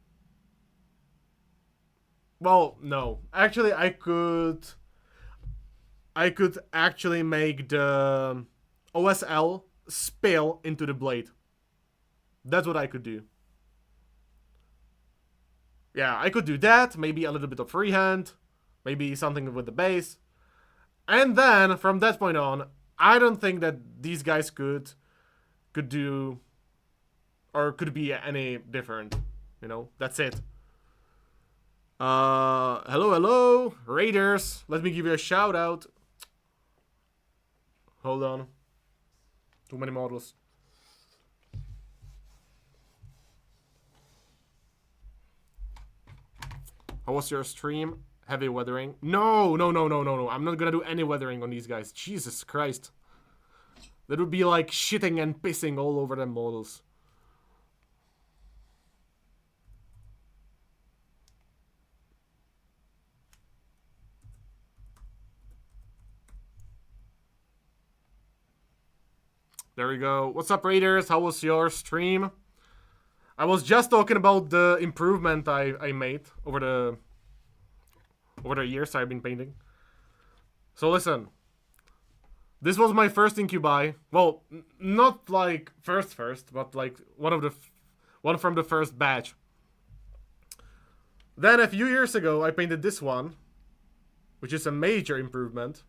Well, no. Actually, I could actually make the OSL spill into the blade. That's what I could do. Yeah, I could do that. Maybe a little bit of freehand. Maybe something with the base. And then from that point on, I don't think that these guys could do or could be any different. That's it. Hello, Raiders. Let me give you a shout out. Hold on. Too many models. How was your stream? Heavy weathering? No. I'm not gonna do any weathering on these guys. Jesus Christ. That would be like shitting and pissing all over them models. There we go. What's up, Raiders? How was your stream? I was just talking about the improvement I made over the years I've been painting. So listen. This was my first incubi. Well, not like first, but like one from the first batch. Then a few years ago, I painted this one, which is a major improvement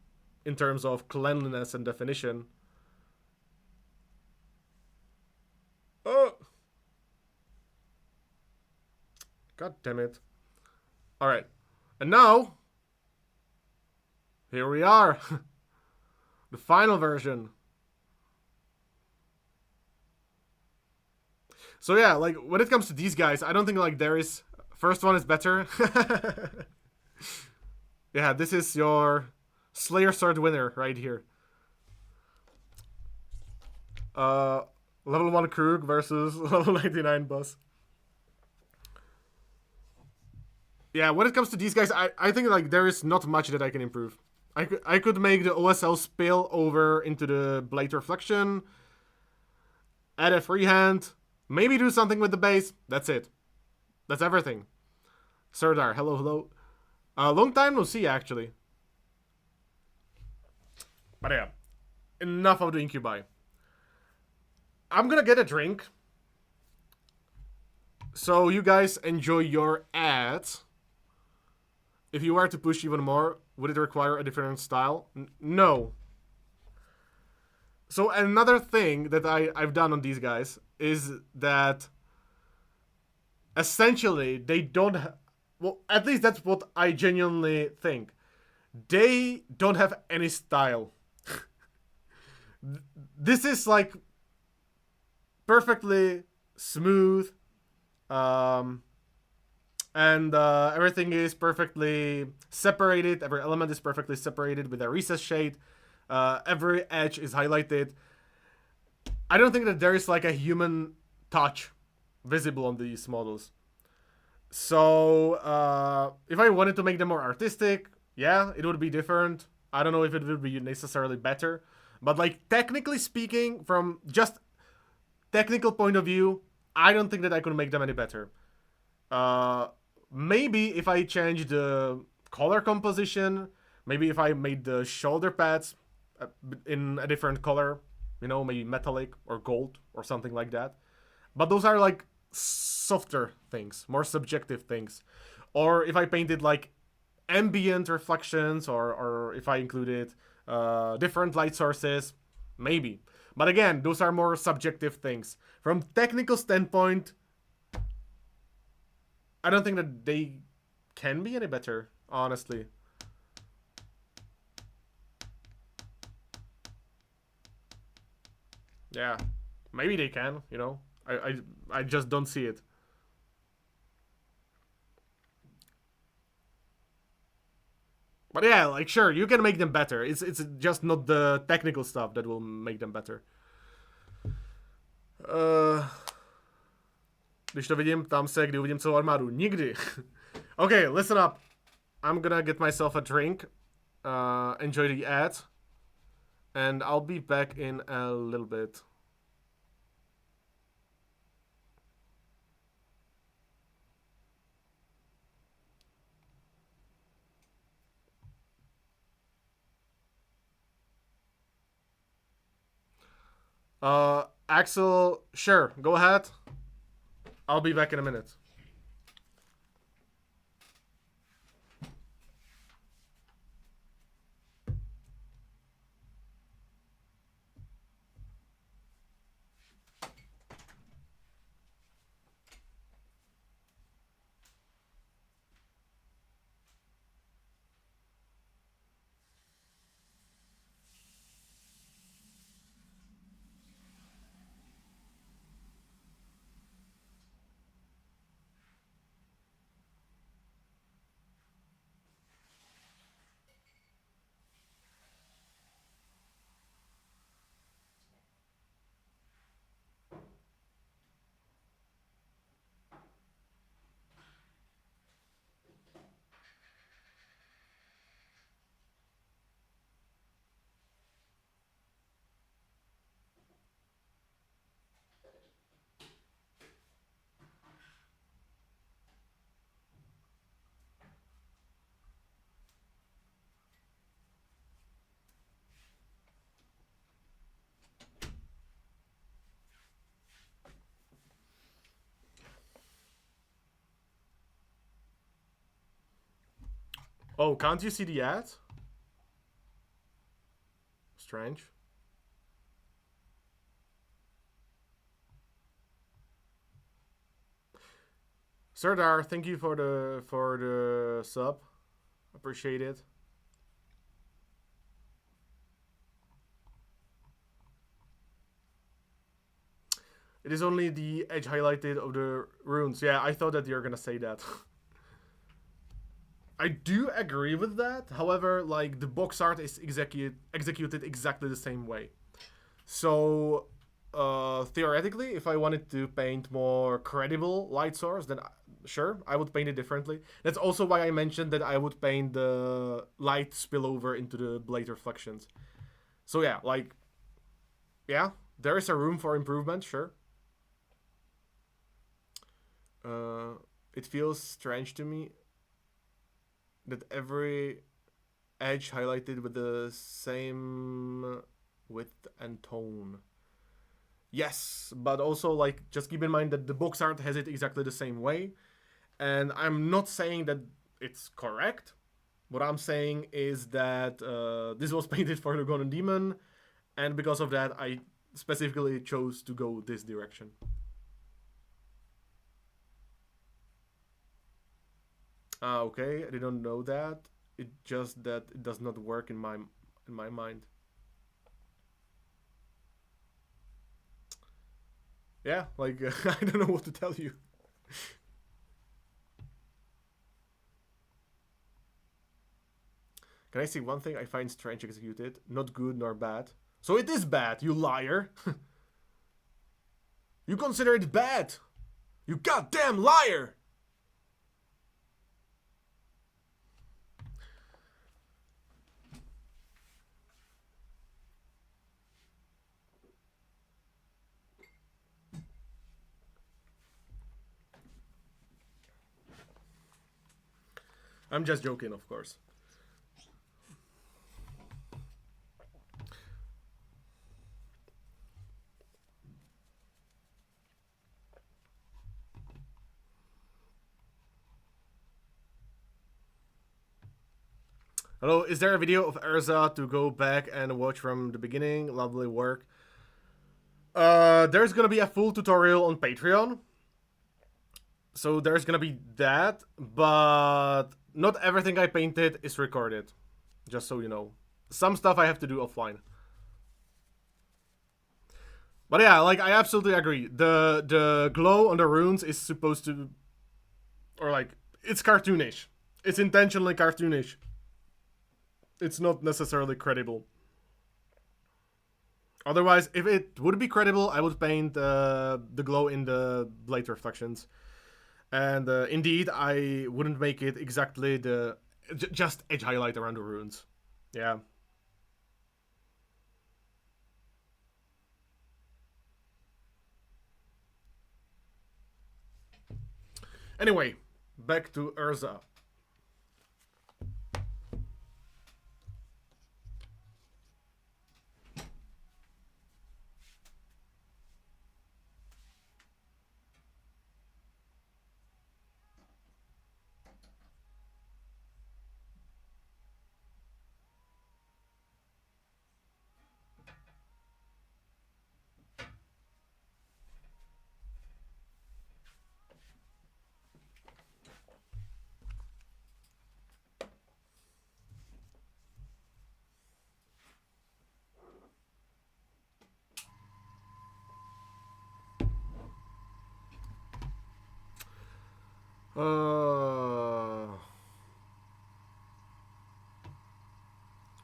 in terms of cleanliness and definition. Oh! God damn it. Alright. And now, here we are. The final version. So yeah, like, when it comes to these guys, I don't think, like, there is... First one is better. Yeah, this is your Slayer Sword winner right here. Level 1 Krug versus level 99 boss. Yeah, when it comes to these guys, I think, like, there is not much that I can improve. I could make the OSL spill over into the blade reflection, add a freehand, maybe do something with the base. That's it. That's everything. Serdar, hello. Long time no see, actually. But yeah, enough of the incubi. I'm gonna get a drink. So you guys enjoy your ads. If you were to push even more, would it require a different style? No. So another thing that I've done on these guys is that essentially they don't... well, at least that's what I genuinely think. They don't have any style. This is like perfectly smooth. And everything is perfectly separated. Every element is perfectly separated with a recess shade. Every edge is highlighted. I don't think that there is like a human touch visible on these models. So if I wanted to make them more artistic, yeah, it would be different. I don't know if it would be necessarily better. But like technically speaking, from just technical point of view, I don't think that I could make them any better. Maybe if I change the color composition, maybe if I made the shoulder pads in a different color, maybe metallic or gold or something like that. But those are like softer things, more subjective things. Or if I painted like ambient reflections, or if I included different light sources, maybe. But again, those are more subjective things. From technical standpoint, I don't think that they can be any better, honestly. Yeah, maybe they can, I just don't see it. But yeah, like sure, you can make them better. It's just not the technical stuff that will make them better. Když to vidím, ptám se, kdy uvidím celou armádu. Nikdy. Okay, listen up. I'm gonna get myself a drink. Enjoy the ad. And I'll be back in a little bit. Axel, sure, go ahead. I'll be back in a minute. Oh, can't you see the ad? Strange. Serdar, thank you for the sub. Appreciate it. It is only the edge highlighted of the runes. Yeah, I thought that you're gonna say that. I do agree with that. However, like the box art is executed exactly the same way. So theoretically, if I wanted to paint more credible light source, then sure, I would paint it differently. That's also why I mentioned that I would paint the light spillover into the blade reflections. So yeah, like, yeah, there is a room for improvement, sure. It feels strange to me that every edge highlighted with the same width and tone. Yes, but also like just keep in mind that the box art has it exactly the same way, and I'm not saying that it's correct. What I'm saying is that this was painted for the Golden Demon, and because of that, I specifically chose to go this direction. Okay, I didn't know that. It just that it does not work in my mind. Yeah, like I don't know what to tell you. Can I say one thing I find strange executed? Not good nor bad. So it is bad, you liar. You consider it bad. You goddamn liar. I'm just joking, of course. Hello, is there a video of Erza to go back and watch from the beginning? Lovely work. There's gonna be a full tutorial on Patreon. So there's gonna be that, but not everything I painted is recorded. Just so you know. Some stuff I have to do offline. But yeah, like I absolutely agree. The glow on the runes is supposed to, or like it's cartoonish. It's intentionally cartoonish. It's not necessarily credible. Otherwise, if it would be credible, I would paint the glow in the blade reflections. And indeed, I wouldn't make it exactly the just edge highlight around the runes. Yeah. Anyway, back to Erza.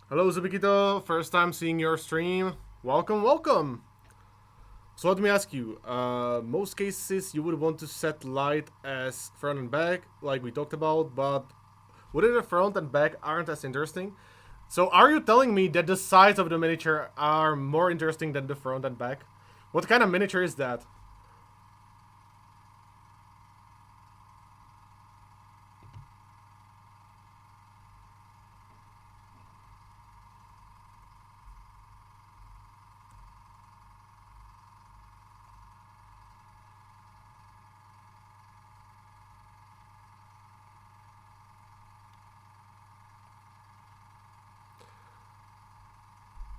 Hello, Zumikito. First time seeing your stream. Welcome, welcome. So let me ask you. Most cases you would want to set light as front and back, like we talked about, but would it the front and back aren't as interesting? So are you telling me that the sides of the miniature are more interesting than the front and back? What kind of miniature is that?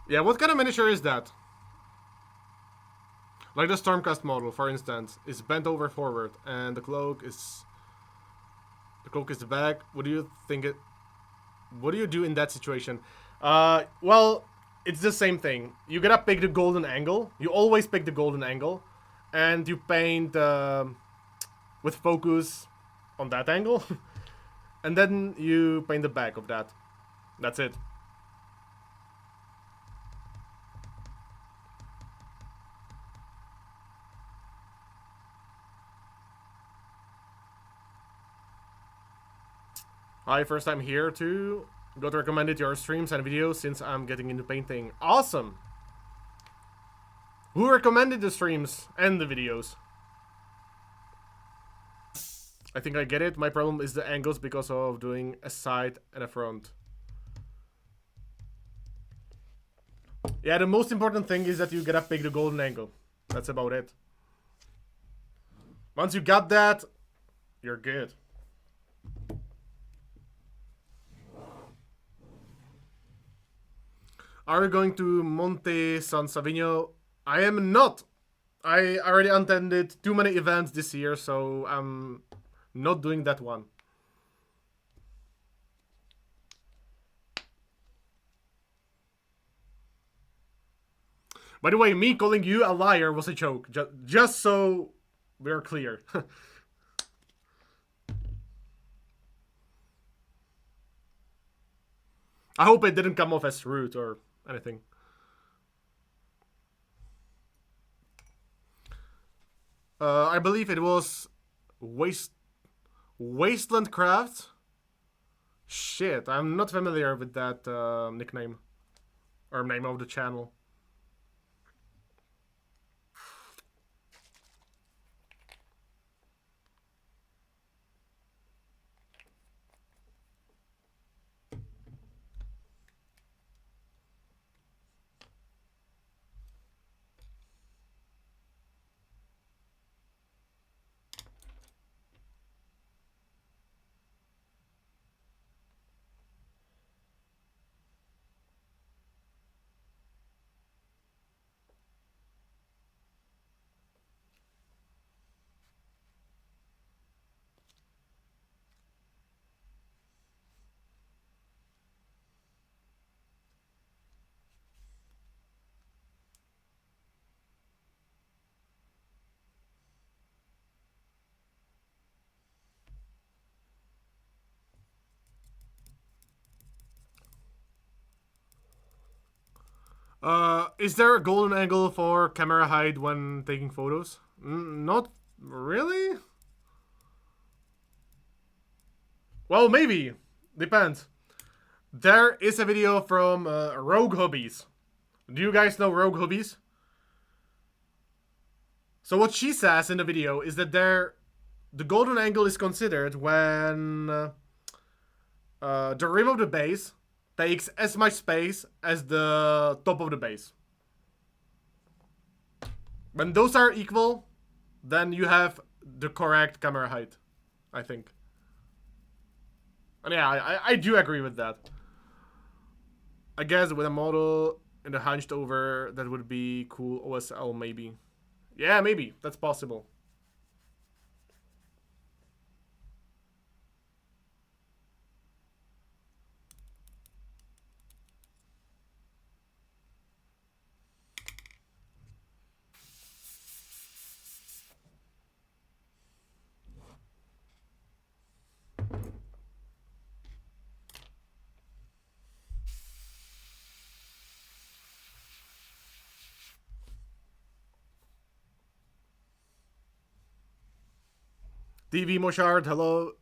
Yeah, what kind of miniature is that? Like the Stormcast model, for instance, is bent over forward, and the cloak is the back. What do you think it? What do you do in that situation? Well, it's the same thing. You gotta pick the golden angle. You always pick the golden angle, and you paint with focus on that angle, and then you paint the back of that. That's it. Hi, first time here too. Got recommended your streams and videos since I'm getting into painting. Awesome! Who recommended the streams and the videos? I think I get it. My problem is the angles because of doing a side and a front. Yeah, the most important thing is that you gotta pick the golden angle. That's about it. Once you got that, you're good. Are you going to Monte San Savino? I am not. I already attended too many events this year, so I'm not doing that one. By the way, me calling you a liar was a joke. Just so we're clear. I hope it didn't come off as rude or anything. I believe it was Wasteland Craft. Shit, I'm not familiar with that nickname or name of the channel. Is there a golden angle for camera height when taking photos? Not really. Well, maybe. Depends. There is a video from Rogue Hobbies. Do you guys know Rogue Hobbies? So what she says in the video is that the golden angle is considered when the rim of the base takes as much space as the top of the base. When those are equal, then you have the correct camera height, I think. And yeah, I do agree with that. I guess with a model in the hunched over, that would be cool. OSL maybe. Yeah, maybe. That's possible. DV Moshard, hello.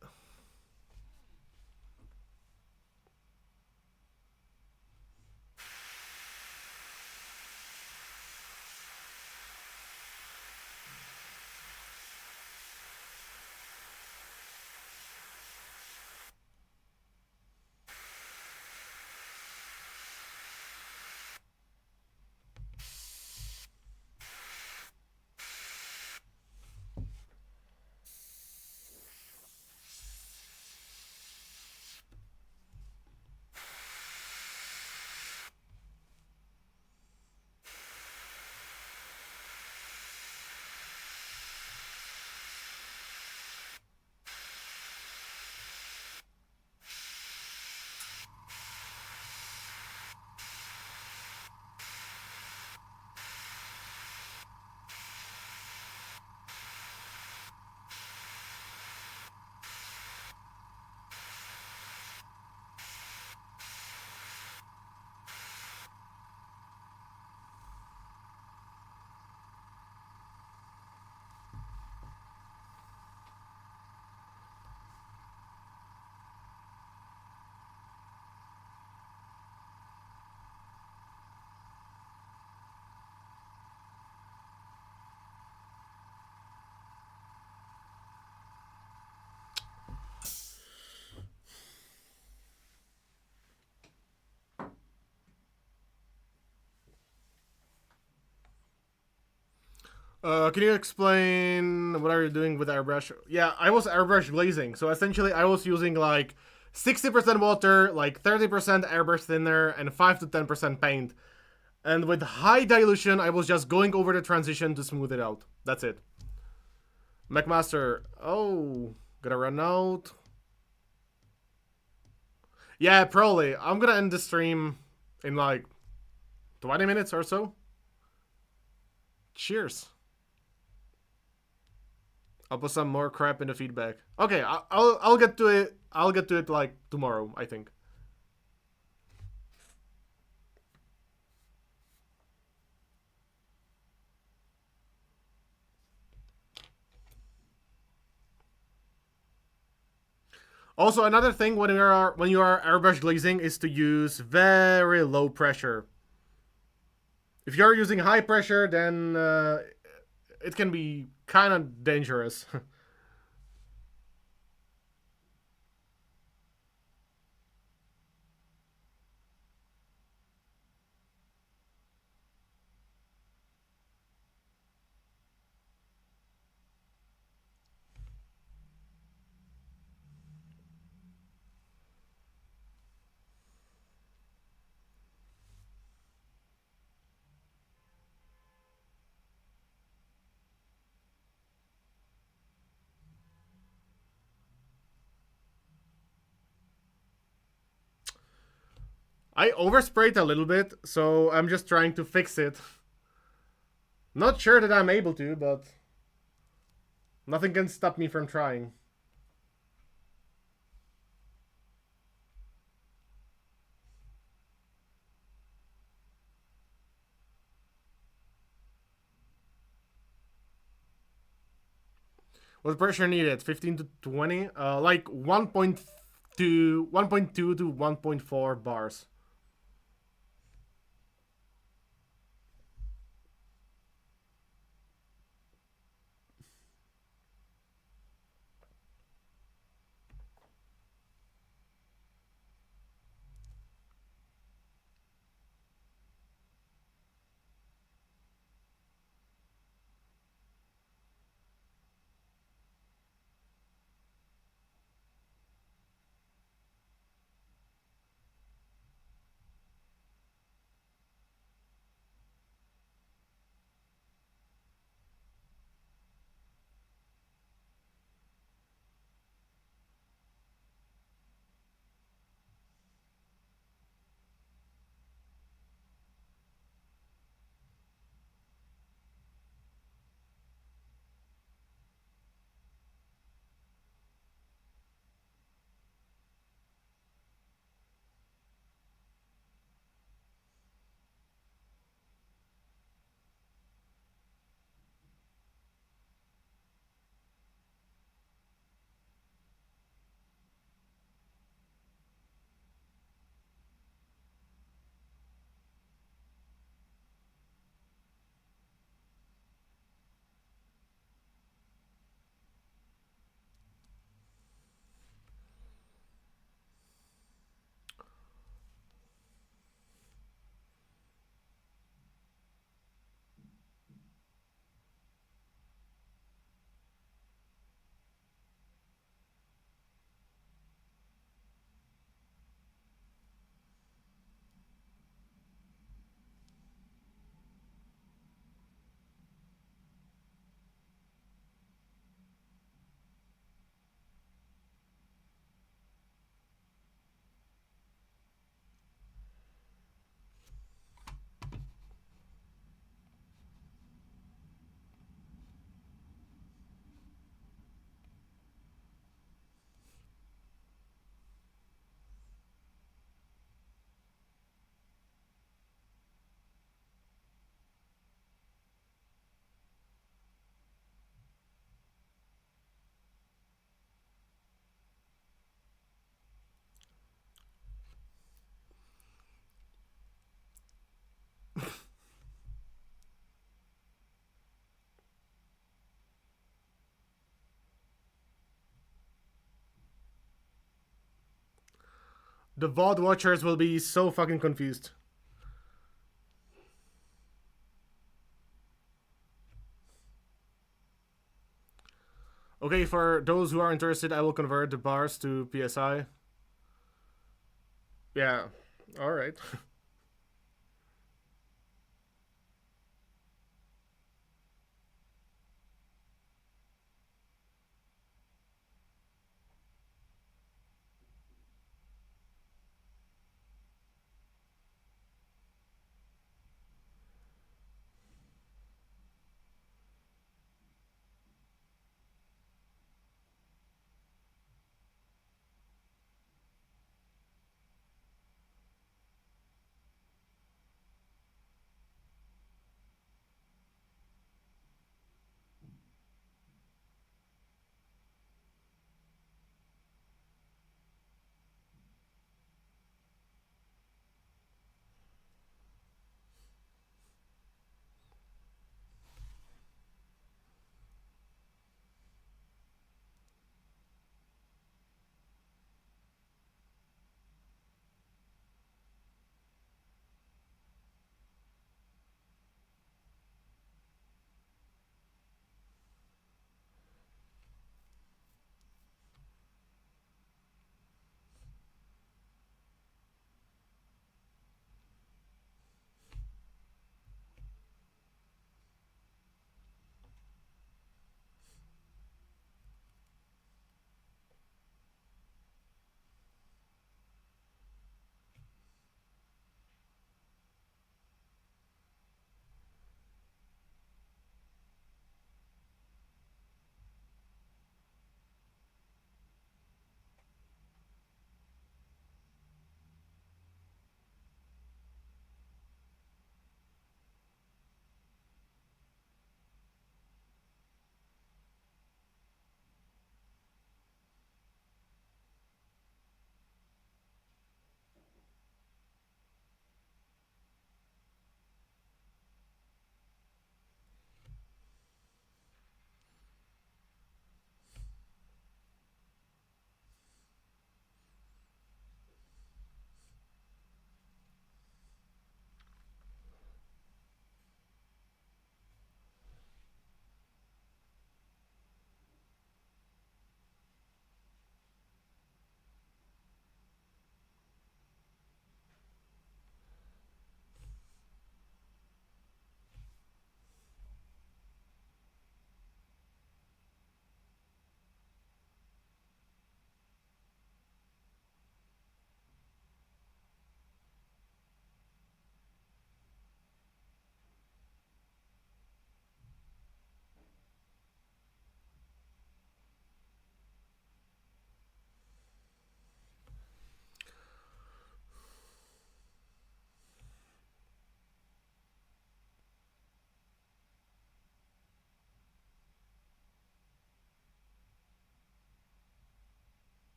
Can you explain what are you doing with airbrush? Yeah, I was airbrush glazing. So essentially, I was using like 60% water, like 30% airbrush thinner, and 5 to 10% paint. And with high dilution, I was just going over the transition to smooth it out. That's it. McMaster, oh, gonna run out. Yeah, probably. I'm gonna end the stream in like 20 minutes or so. Cheers. I'll put some more crap in the feedback. Okay, I'll get to it. I'll get to it like tomorrow, I think. Also, another thing when you are airbrush glazing is to use very low pressure. If you're using high pressure, then it can be kind of dangerous. I oversprayed a little bit, so I'm just trying to fix it. Not sure that I'm able to, but nothing can stop me from trying. What pressure needed? 15 to 20? Like 1.2 to 1.4 bars. The VOD watchers will be so fucking confused. Okay, for those who are interested, I will convert the bars to PSI. Yeah, alright.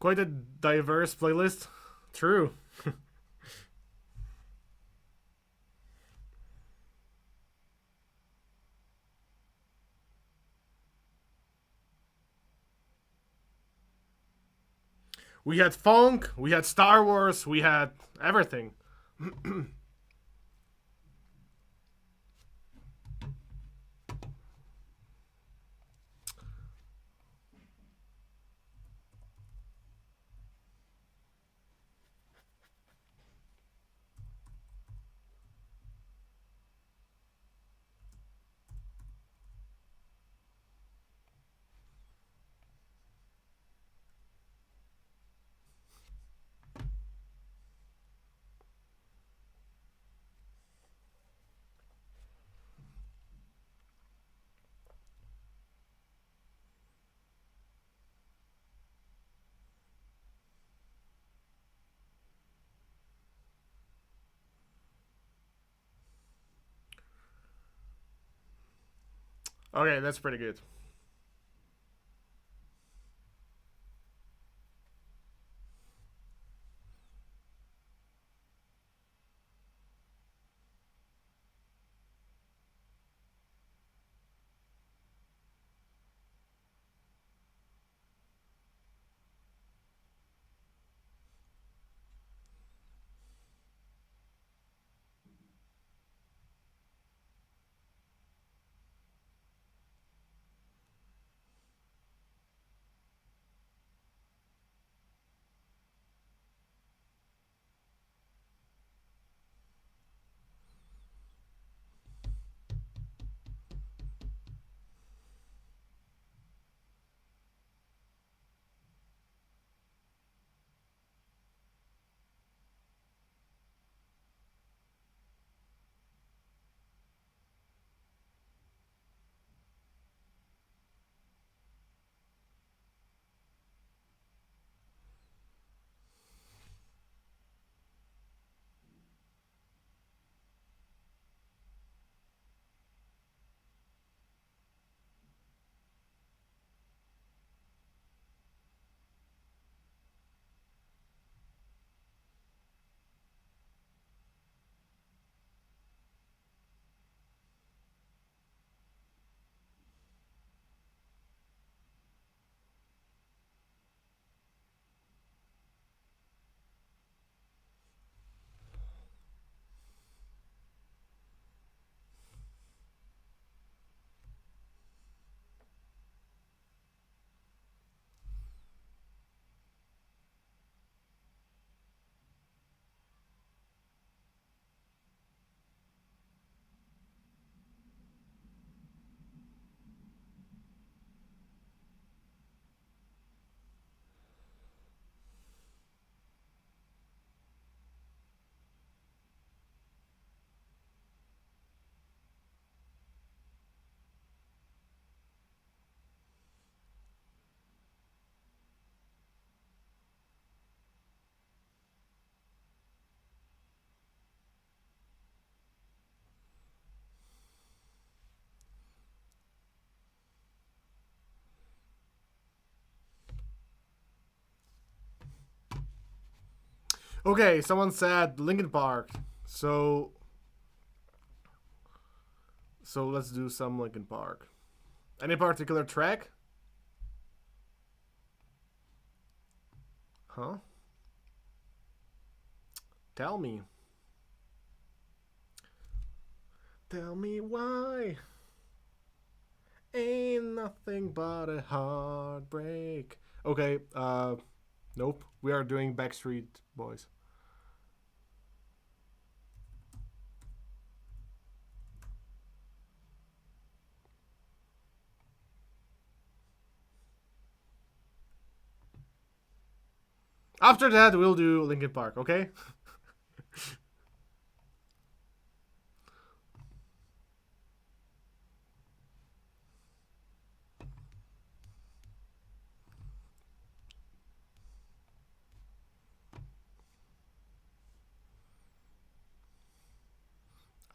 Quite a diverse playlist. True. We had funk, we had Star Wars, we had everything. Okay, that's pretty good. Okay, someone said Linkin Park. So let's do some Linkin Park. Any particular track? Huh? Tell me. Tell me why. Ain't nothing but a heartbreak. Okay, nope. We are doing Backstreet Boys. After that, we'll do Linkin Park, okay?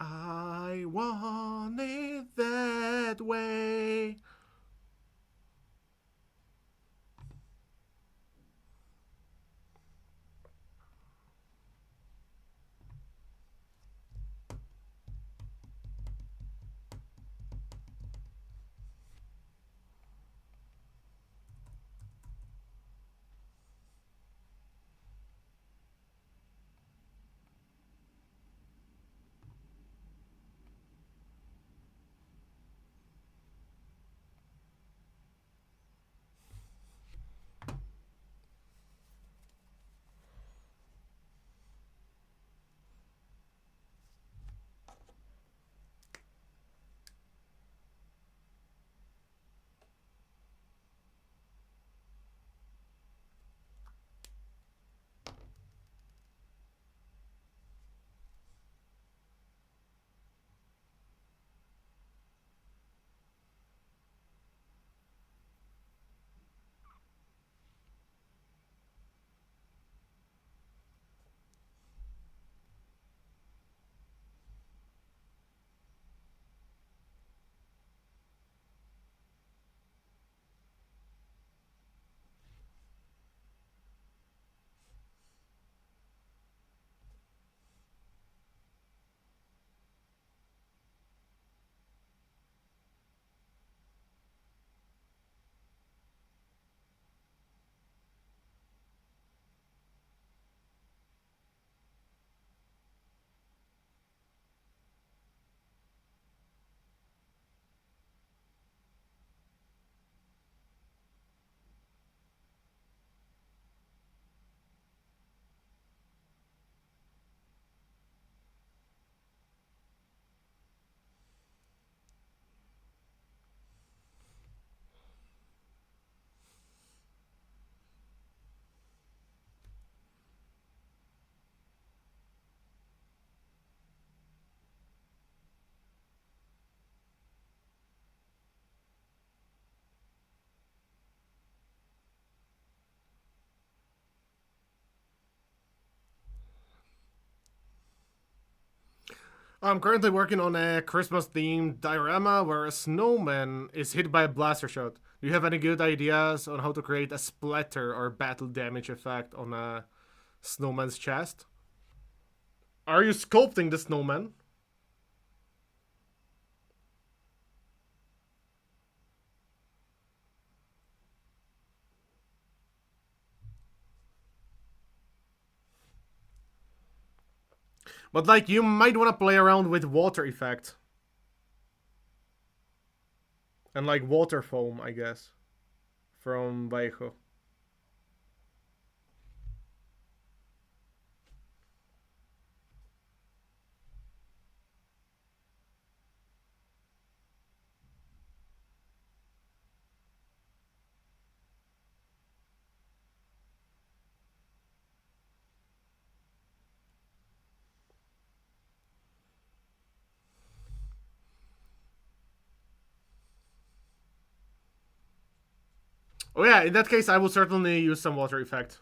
I want it that way. I'm currently working on a Christmas themed diorama where a snowman is hit by a blaster shot. Do you have any good ideas on how to create a splatter or battle damage effect on a snowman's chest? Are you sculpting the snowman? But like, you might want to play around with water effect and like water foam, I guess, from Vallejo. Oh yeah, in that case, I will certainly use some water effect.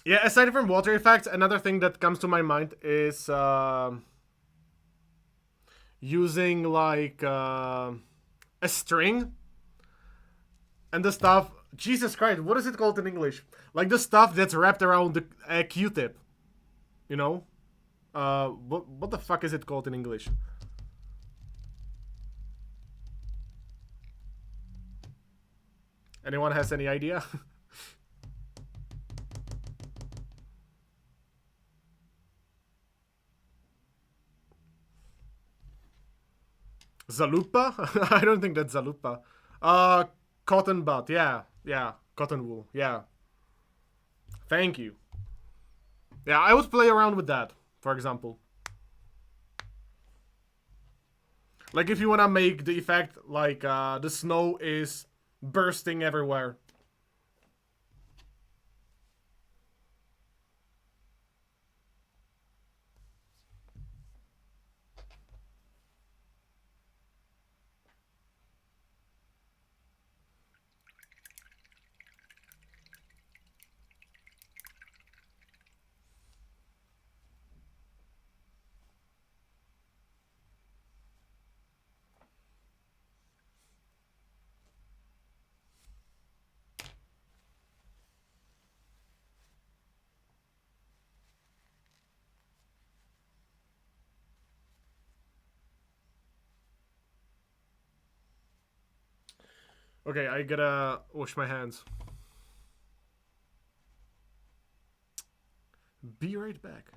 Yeah, aside from water effects, another thing that comes to my mind is using like a string and the stuff. Jesus Christ, what is it called in English? Like the stuff that's wrapped around the Q-tip. You know, what the fuck is it called in English? Anyone has any idea? Zalupa? I don't think that's Zalupa. Uh, cotton bud. Yeah, yeah, cotton wool. Yeah. Thank you. Yeah, I would play around with that, for example. Like if you wanna make the effect like the snow is bursting everywhere. Okay, I gotta wash my hands. Be right back.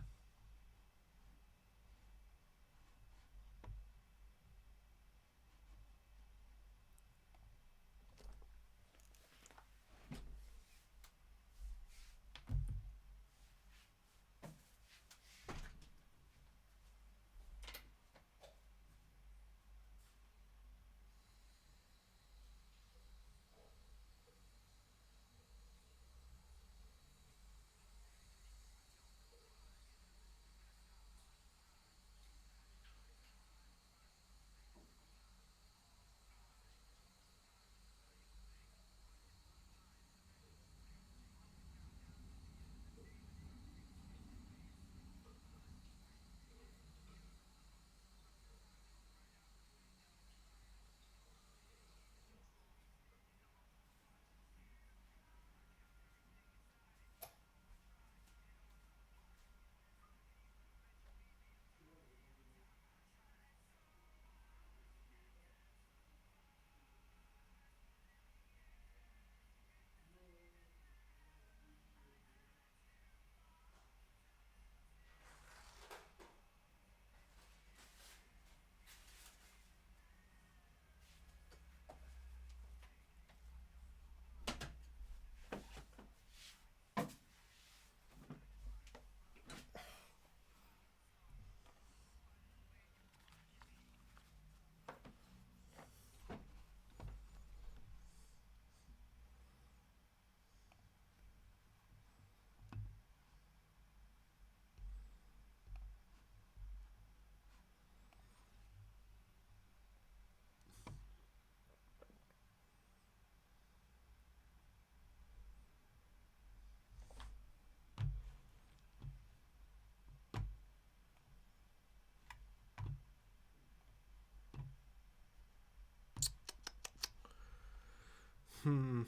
Hmm.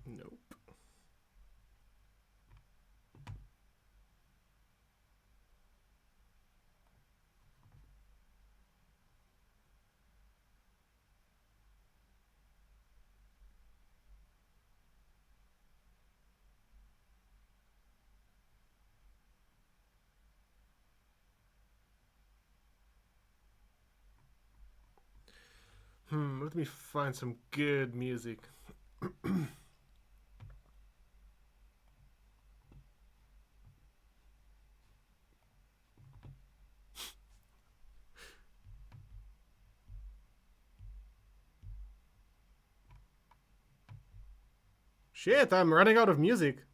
Nope. Let me find some good music. Shit, I'm running out of music.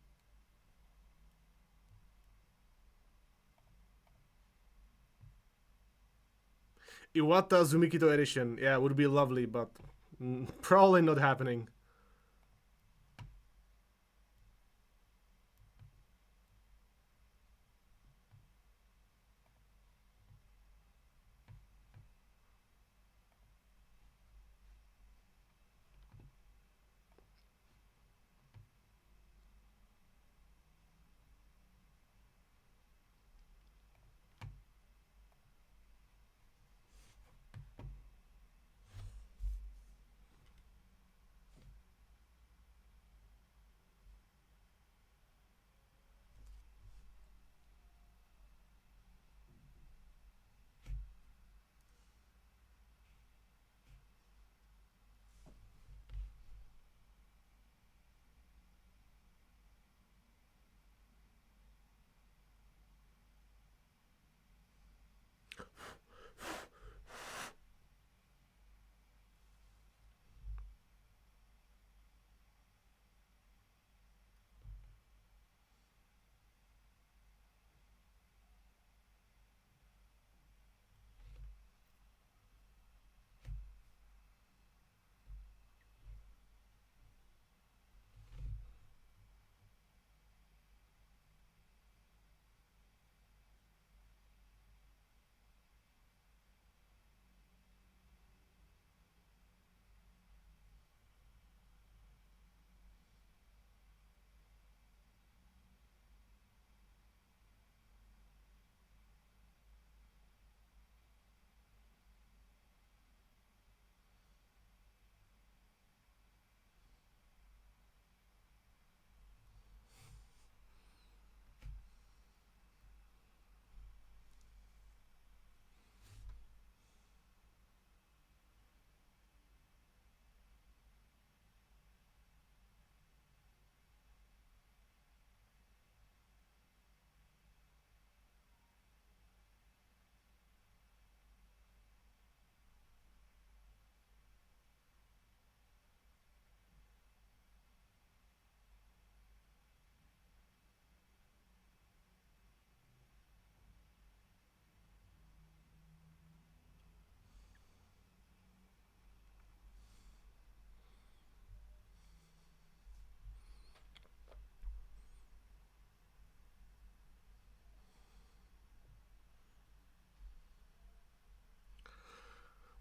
Iwata Zumikito edition. Yeah, would be lovely, but probably not happening.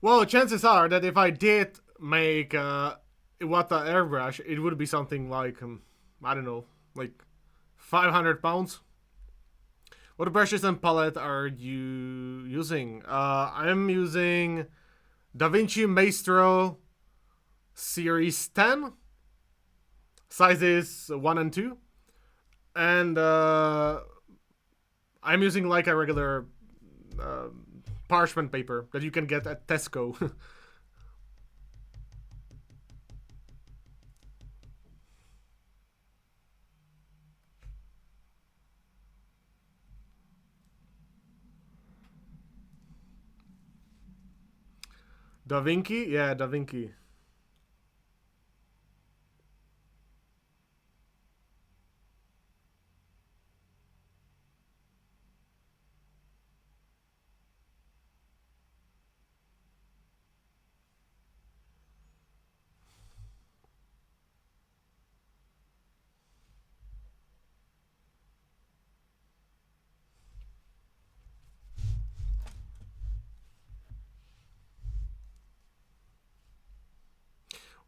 Well, chances are that if I did make Iwata airbrush, it would be something like I don't know, like 500 pounds. What brushes and palette are you using? I'm using DaVinci Maestro Series 10, sizes 1 and 2. And I'm using like a regular uh, parchment paper that you can get at Tesco. Da Vinci? Yeah, Da Vinci.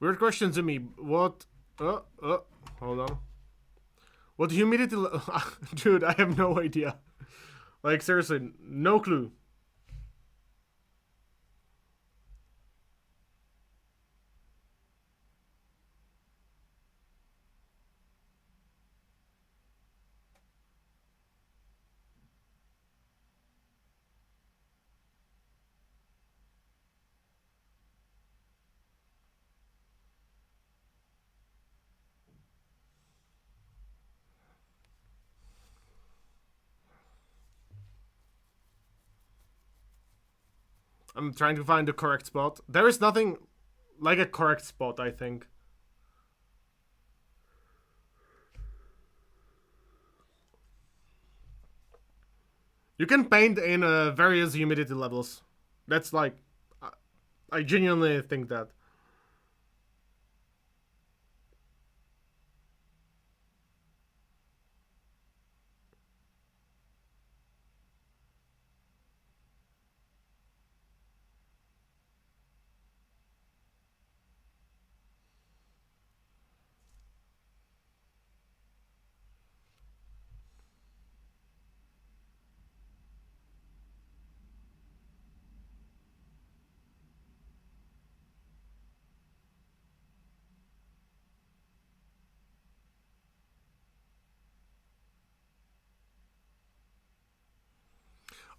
Weird question to me. What? Hold on. What humidity? Dude, I have no idea. Like seriously, no clue. I'm trying to find the correct spot. There is nothing like a correct spot, I think. You can paint in various humidity levels. That's like, I genuinely think that.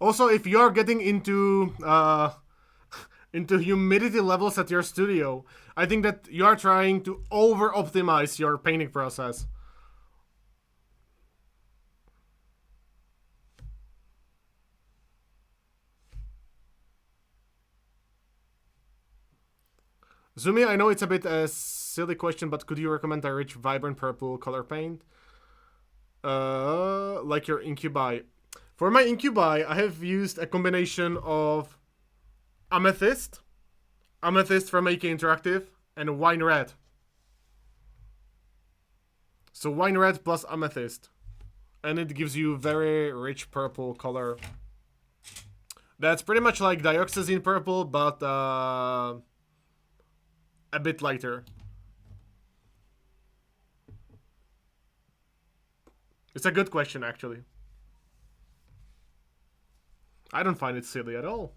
Also, if you're getting into humidity levels at your studio, I think that you are trying to over optimize your painting process. Zumi, I know it's a bit a silly question, but could you recommend a rich, vibrant purple color paint? Like your incubi. For my incubi, I have used a combination of amethyst, amethyst from AK Interactive, and wine red. So wine red plus amethyst, and it gives you very rich purple color. That's pretty much like dioxazine purple, but a bit lighter. It's a good question, actually. I don't find it silly at all.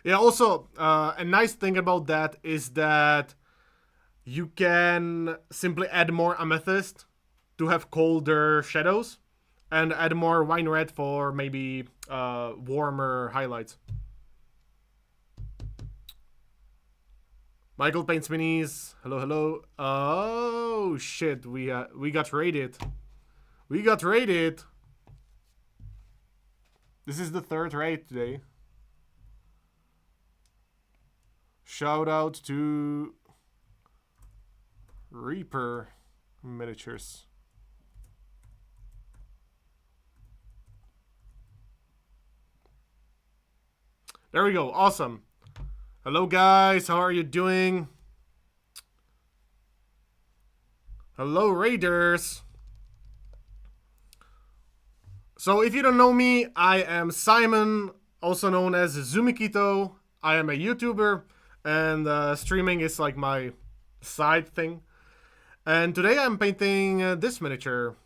Yeah, also, a nice thing about that is that you can simply add more amethyst to have colder shadows and add more wine red for maybe warmer highlights. Michael Paints Minis. Hello, hello. Oh shit, we got raided. We got raided. This is the third raid today. Shout out to Reaper Miniatures. There we go. Awesome. Hello, guys. How are you doing? Hello, Raiders. So, if you don't know me, I am Simon, also known as Zumikito. I am a YouTuber, and streaming is like my side thing. And today I'm painting this miniature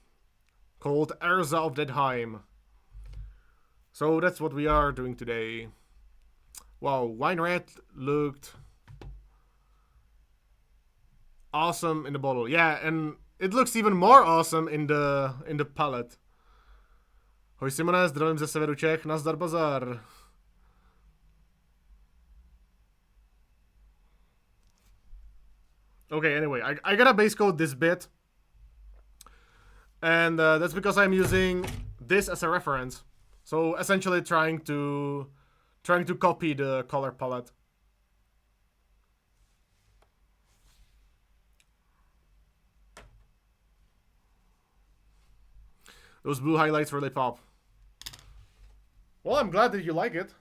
called Erza of Dedheim. So that's what we are doing today. Wow, wine red looked awesome in the bottle. Yeah, and it looks even more awesome in the palette. Hoj Simone, zdravím ze severu Čech, nazdar bazar. Okay, anyway, I gotta base coat this bit. And that's because I'm using this as a reference. So essentially trying to copy the color palette. Those blue highlights really pop. Well, I'm glad that you like it.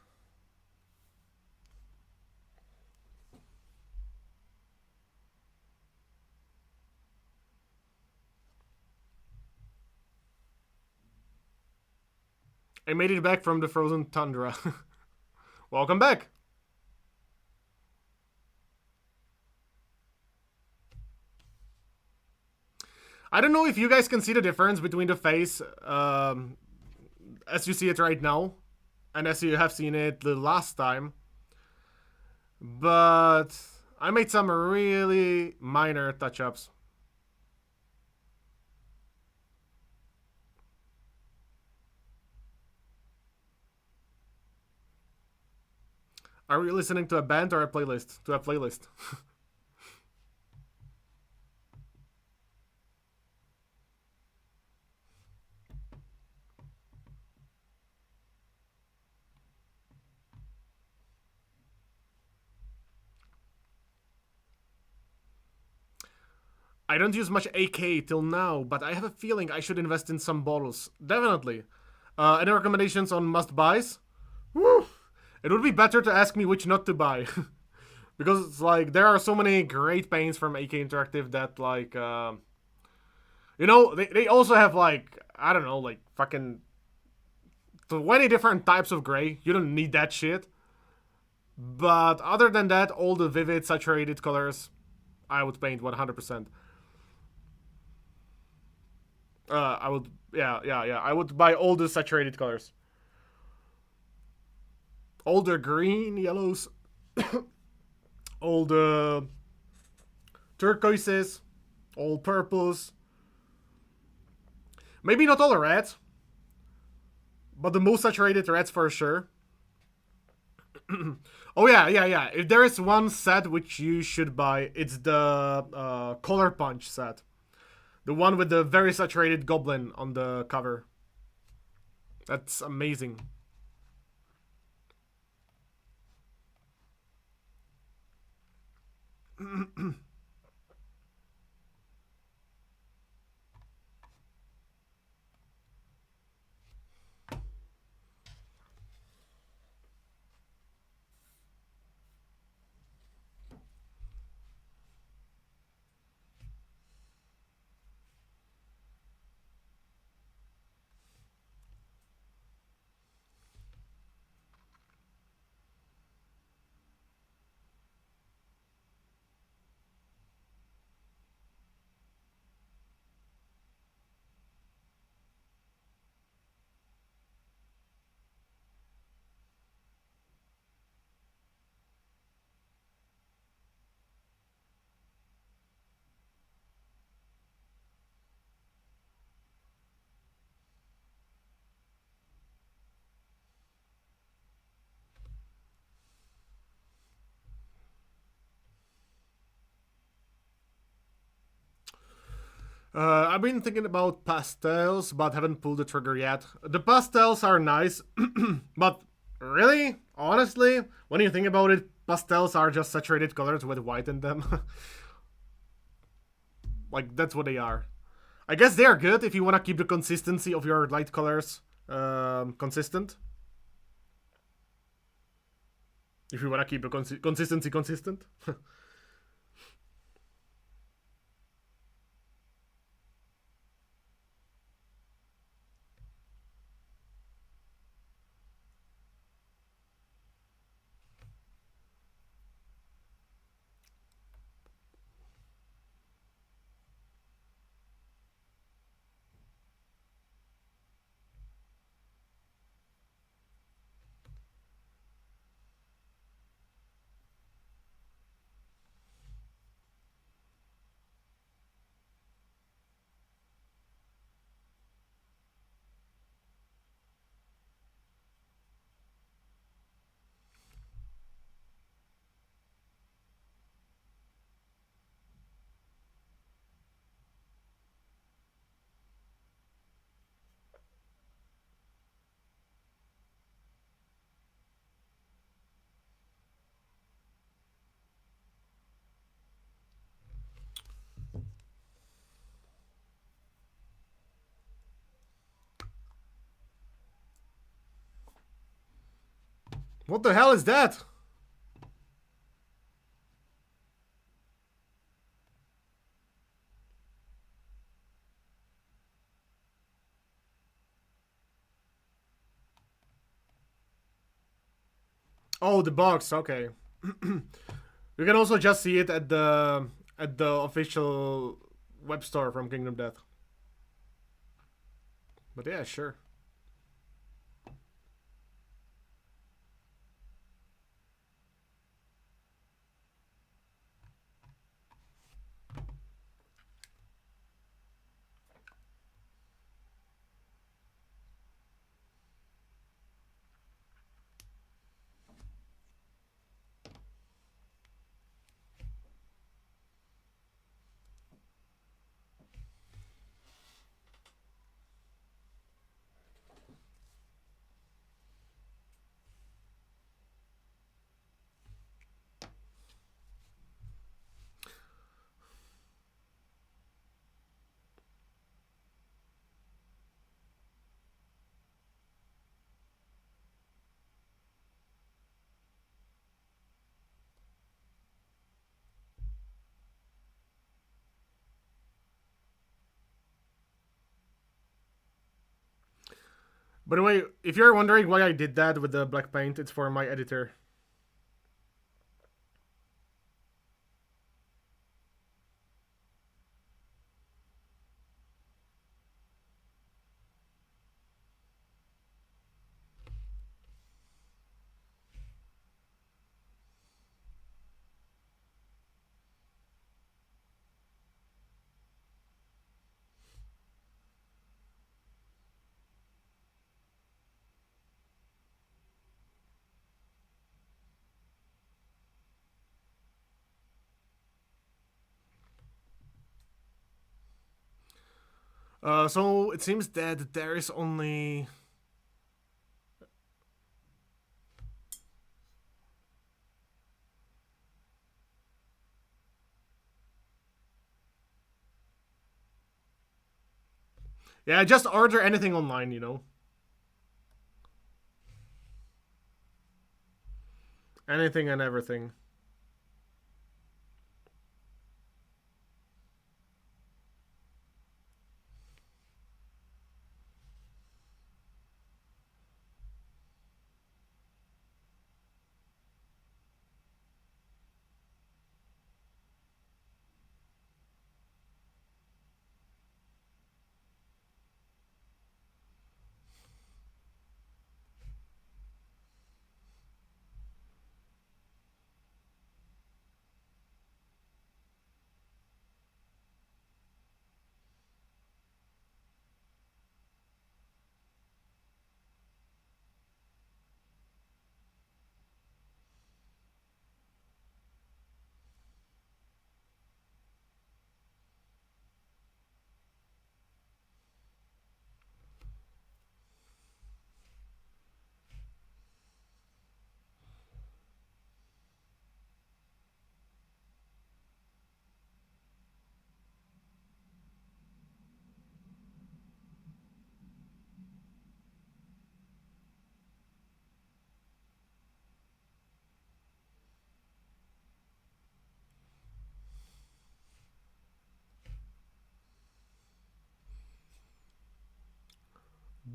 I made it back from the frozen tundra. Welcome back. I don't know if you guys can see the difference between the face as you see it right now and as you have seen it the last time. But I made some really minor touch-ups. Are we listening to a band or a playlist? To a playlist. I don't use much AK till now, but I have a feeling I should invest in some bottles. Definitely. Any recommendations on must buys? Woo! It would be better to ask me which not to buy. Because it's like there are so many great paints from AK Interactive that like you know they also have like I don't know like fucking 20 different types of gray. You don't need that shit. But other than that, all the vivid saturated colors, I would paint 100%. I would, yeah. I would buy all the saturated colors, all the green, yellows, all the turquoises, all purples. Maybe not all the reds, but the most saturated reds for sure. Oh yeah. If there is one set which you should buy, it's the color punch set, the one with the very saturated goblin on the cover. That's amazing. I've been thinking about pastels, but haven't pulled the trigger yet. The pastels are nice, but really, honestly, when you think about it, pastels are just saturated colors with white in them. Like, that's what they are. I guess they are good if you want to keep the consistency of your light colors consistent. If you want to keep the consistency consistent. What the hell is that? Oh, the box. Okay. You can also just see it at the official web store from Kingdom Death. But yeah, sure. By the way, if you're wondering why I did that with the black paint, it's for my editor. So it seems that there is only. Yeah, just order anything online, you know. Anything and everything.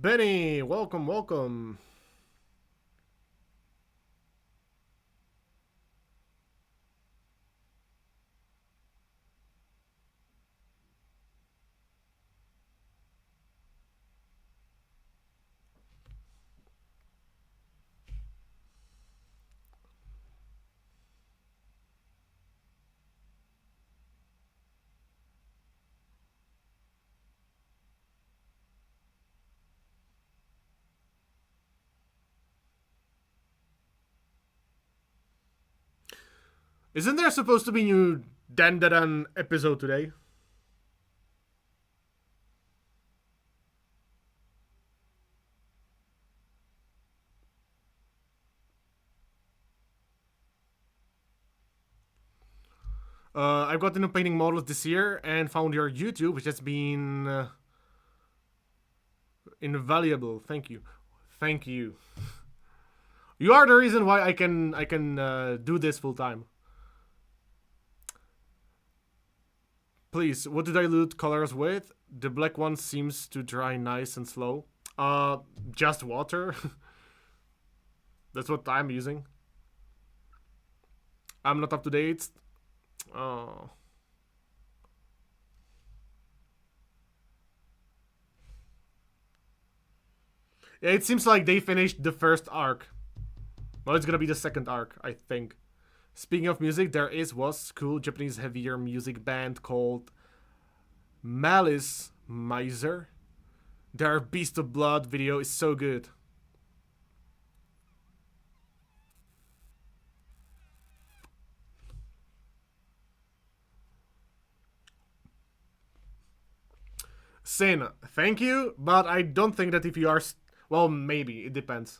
Benny, welcome, welcome. Isn't there supposed to be new Dandadan episode today? I've got into painting models this year and found your YouTube, which has been invaluable. Thank you, thank you. You are the reason why I can do this full time. Please, what did I dilute colors with? The black one seems to dry nice and slow. Just water. That's what I'm using. I'm not up to date. Oh. Yeah, it seems like they finished the first arc. Well, it's gonna be the second arc, I think. Speaking of music, there was cool Japanese heavier music band called Malice Miser. Their Beast of Blood video is so good. Sin, thank you, but I don't think that if you are. Well, maybe, it depends.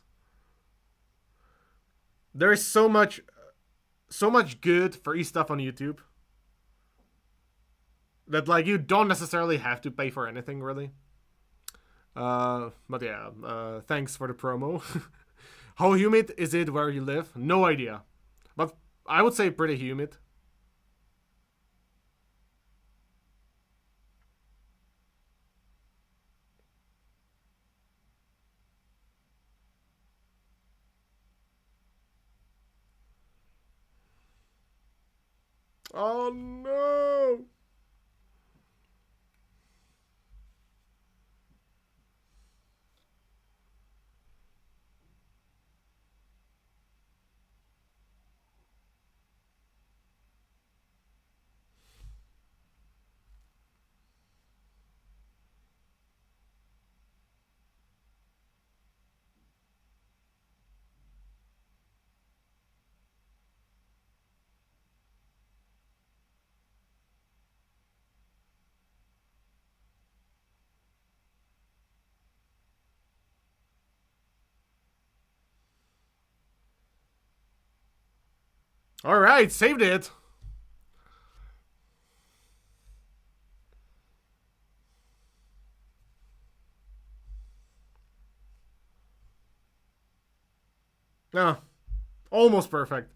There is so much good free stuff on YouTube that, like, you don't necessarily have to pay for anything, really. But yeah, thanks for the promo. How humid is it where you live? No idea. But I would say pretty humid. Oh no! Alright, saved it! Ah, almost perfect.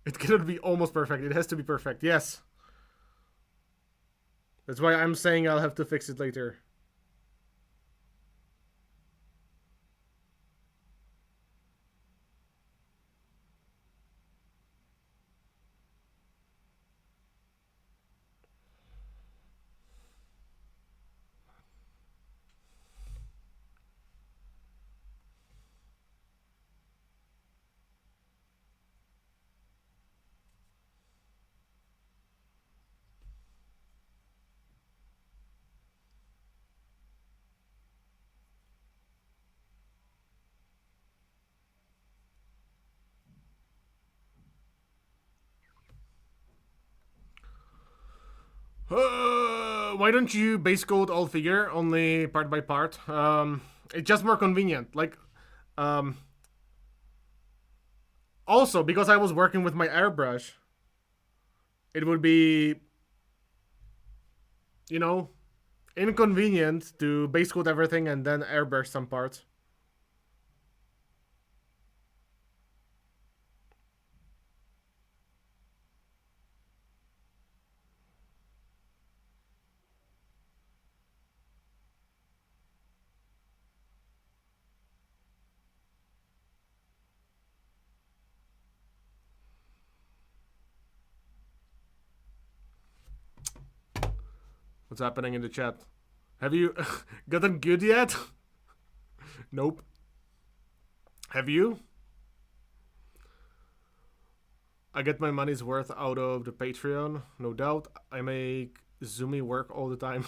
It cannot be almost perfect, it has to be perfect, yes. That's why I'm saying I'll have to fix it later. Why don't you base code all figure only part by part? It's just more convenient. Like, um, also because I was working with my airbrush, it would be, you know, inconvenient to base code everything and then airbrush some parts. What's happening in the chat? Have you gotten good yet? Nope. Have you? I get my money's worth out of the Patreon, no doubt. I make Zoomy work all the time.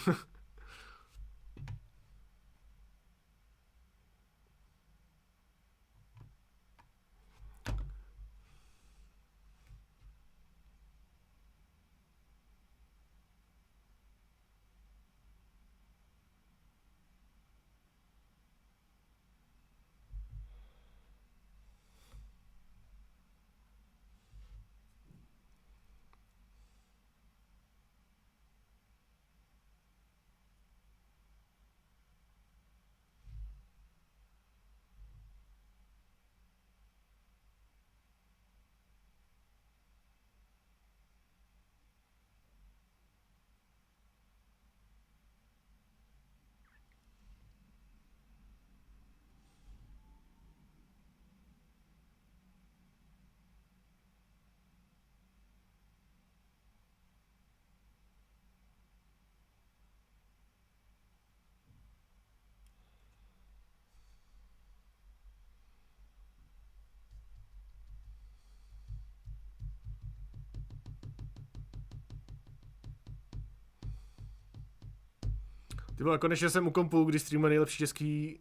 Ty vole, konečně jsem u kompu, kdy streamuje nejlepší český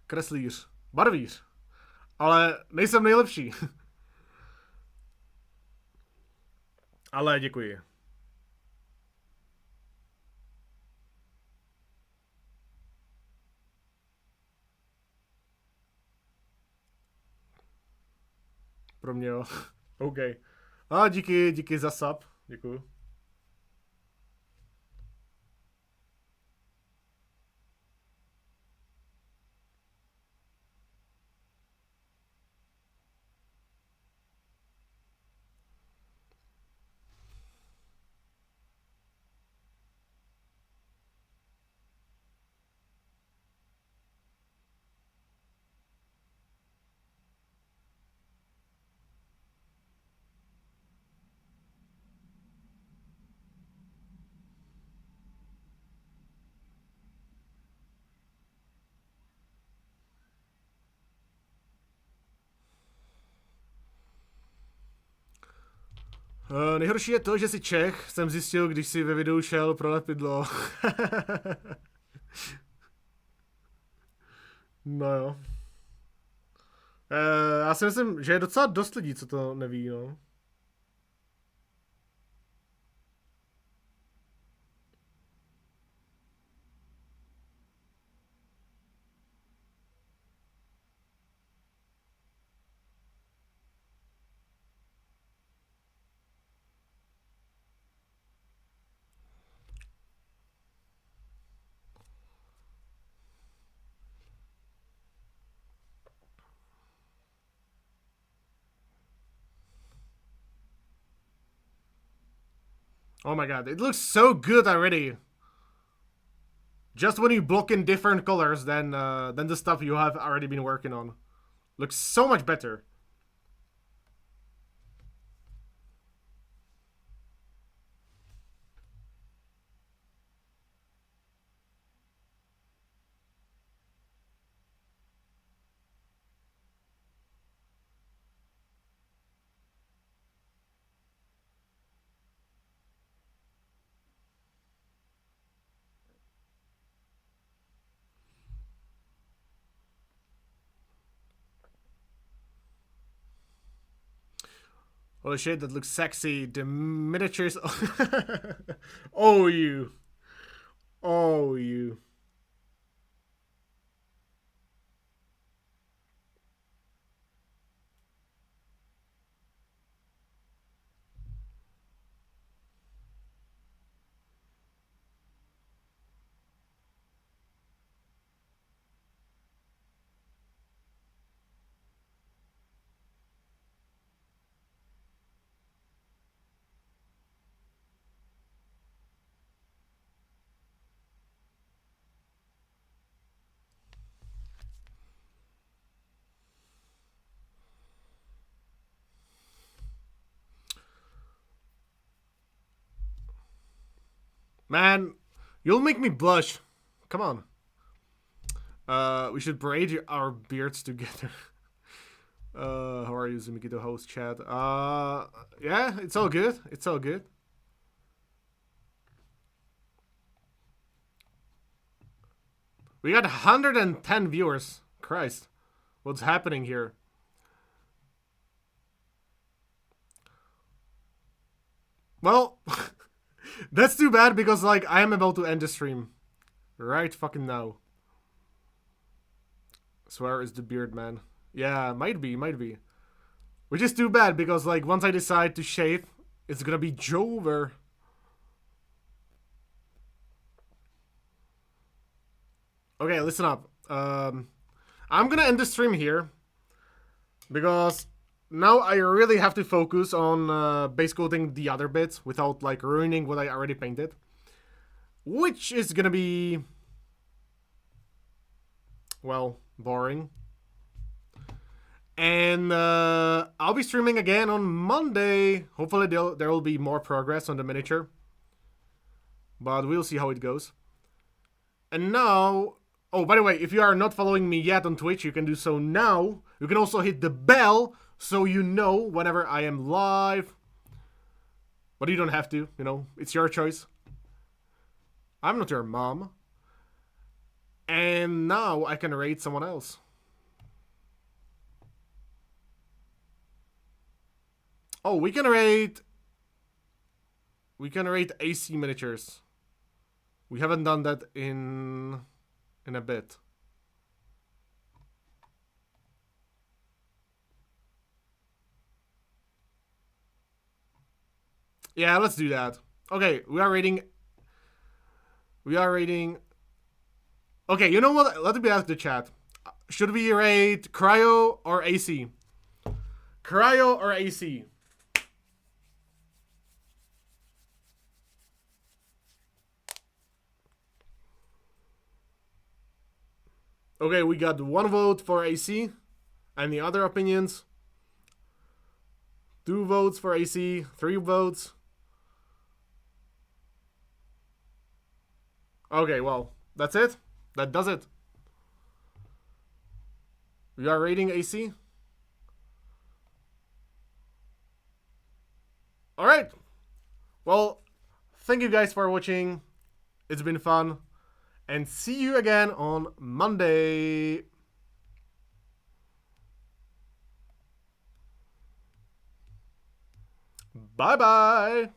kreslíř. Barvíř. Ale nejsem nejlepší. Ale děkuji. Pro mě jo. OK. A díky za sub. Děkuju. Nejhorší je to, že si Čech jsem zjistil, když si ve videu šel pro lepidlo. No jo. Já si myslím, že je docela dost lidí, co to neví, no. Oh my god, it looks so good already. Just when you block in different colors than the stuff you have already been working on. Looks so much better. Holy shit, that looks sexy. The miniatures. Oh, you. Oh, you. Man, you'll make me blush. Come on. We should braid our beards together. How are you, Zumikito host chat? Yeah, it's all good. It's all good. We got 110 viewers. Christ. What's happening here? Well, that's too bad because, like, I am about to end the stream. Right fucking now. Swear is the beard, man. Yeah, might be. Which is too bad because, like, once I decide to shave, it's gonna be Jover. Okay, listen up. I'm gonna end the stream here because now I really have to focus on base coating the other bits without, like, ruining what I already painted, which is gonna be, well, boring. And I'll be streaming again on Monday. Hopefully there will be more progress on the miniature, but we'll see how it goes. And now, oh, by the way, if you are not following me yet on Twitch, you can do so now. You can also hit the bell so you know whenever I am live. But you don't have to, you know, it's your choice. I'm not your mom. And now I can rate someone else. Oh, we can rate AC miniatures. We haven't done that in a bit. Yeah, let's do that. Okay, we are rating. Okay, you know what? Let me ask the chat. Should we rate Cryo or AC? Cryo or AC? Okay, we got 1 vote for AC. Any other opinions? 2 votes for AC. 3 votes. Okay, well, that's it. That does it. We are rating AC. Alright. Well, thank you guys for watching. It's been fun. And see you again on Monday. Bye bye.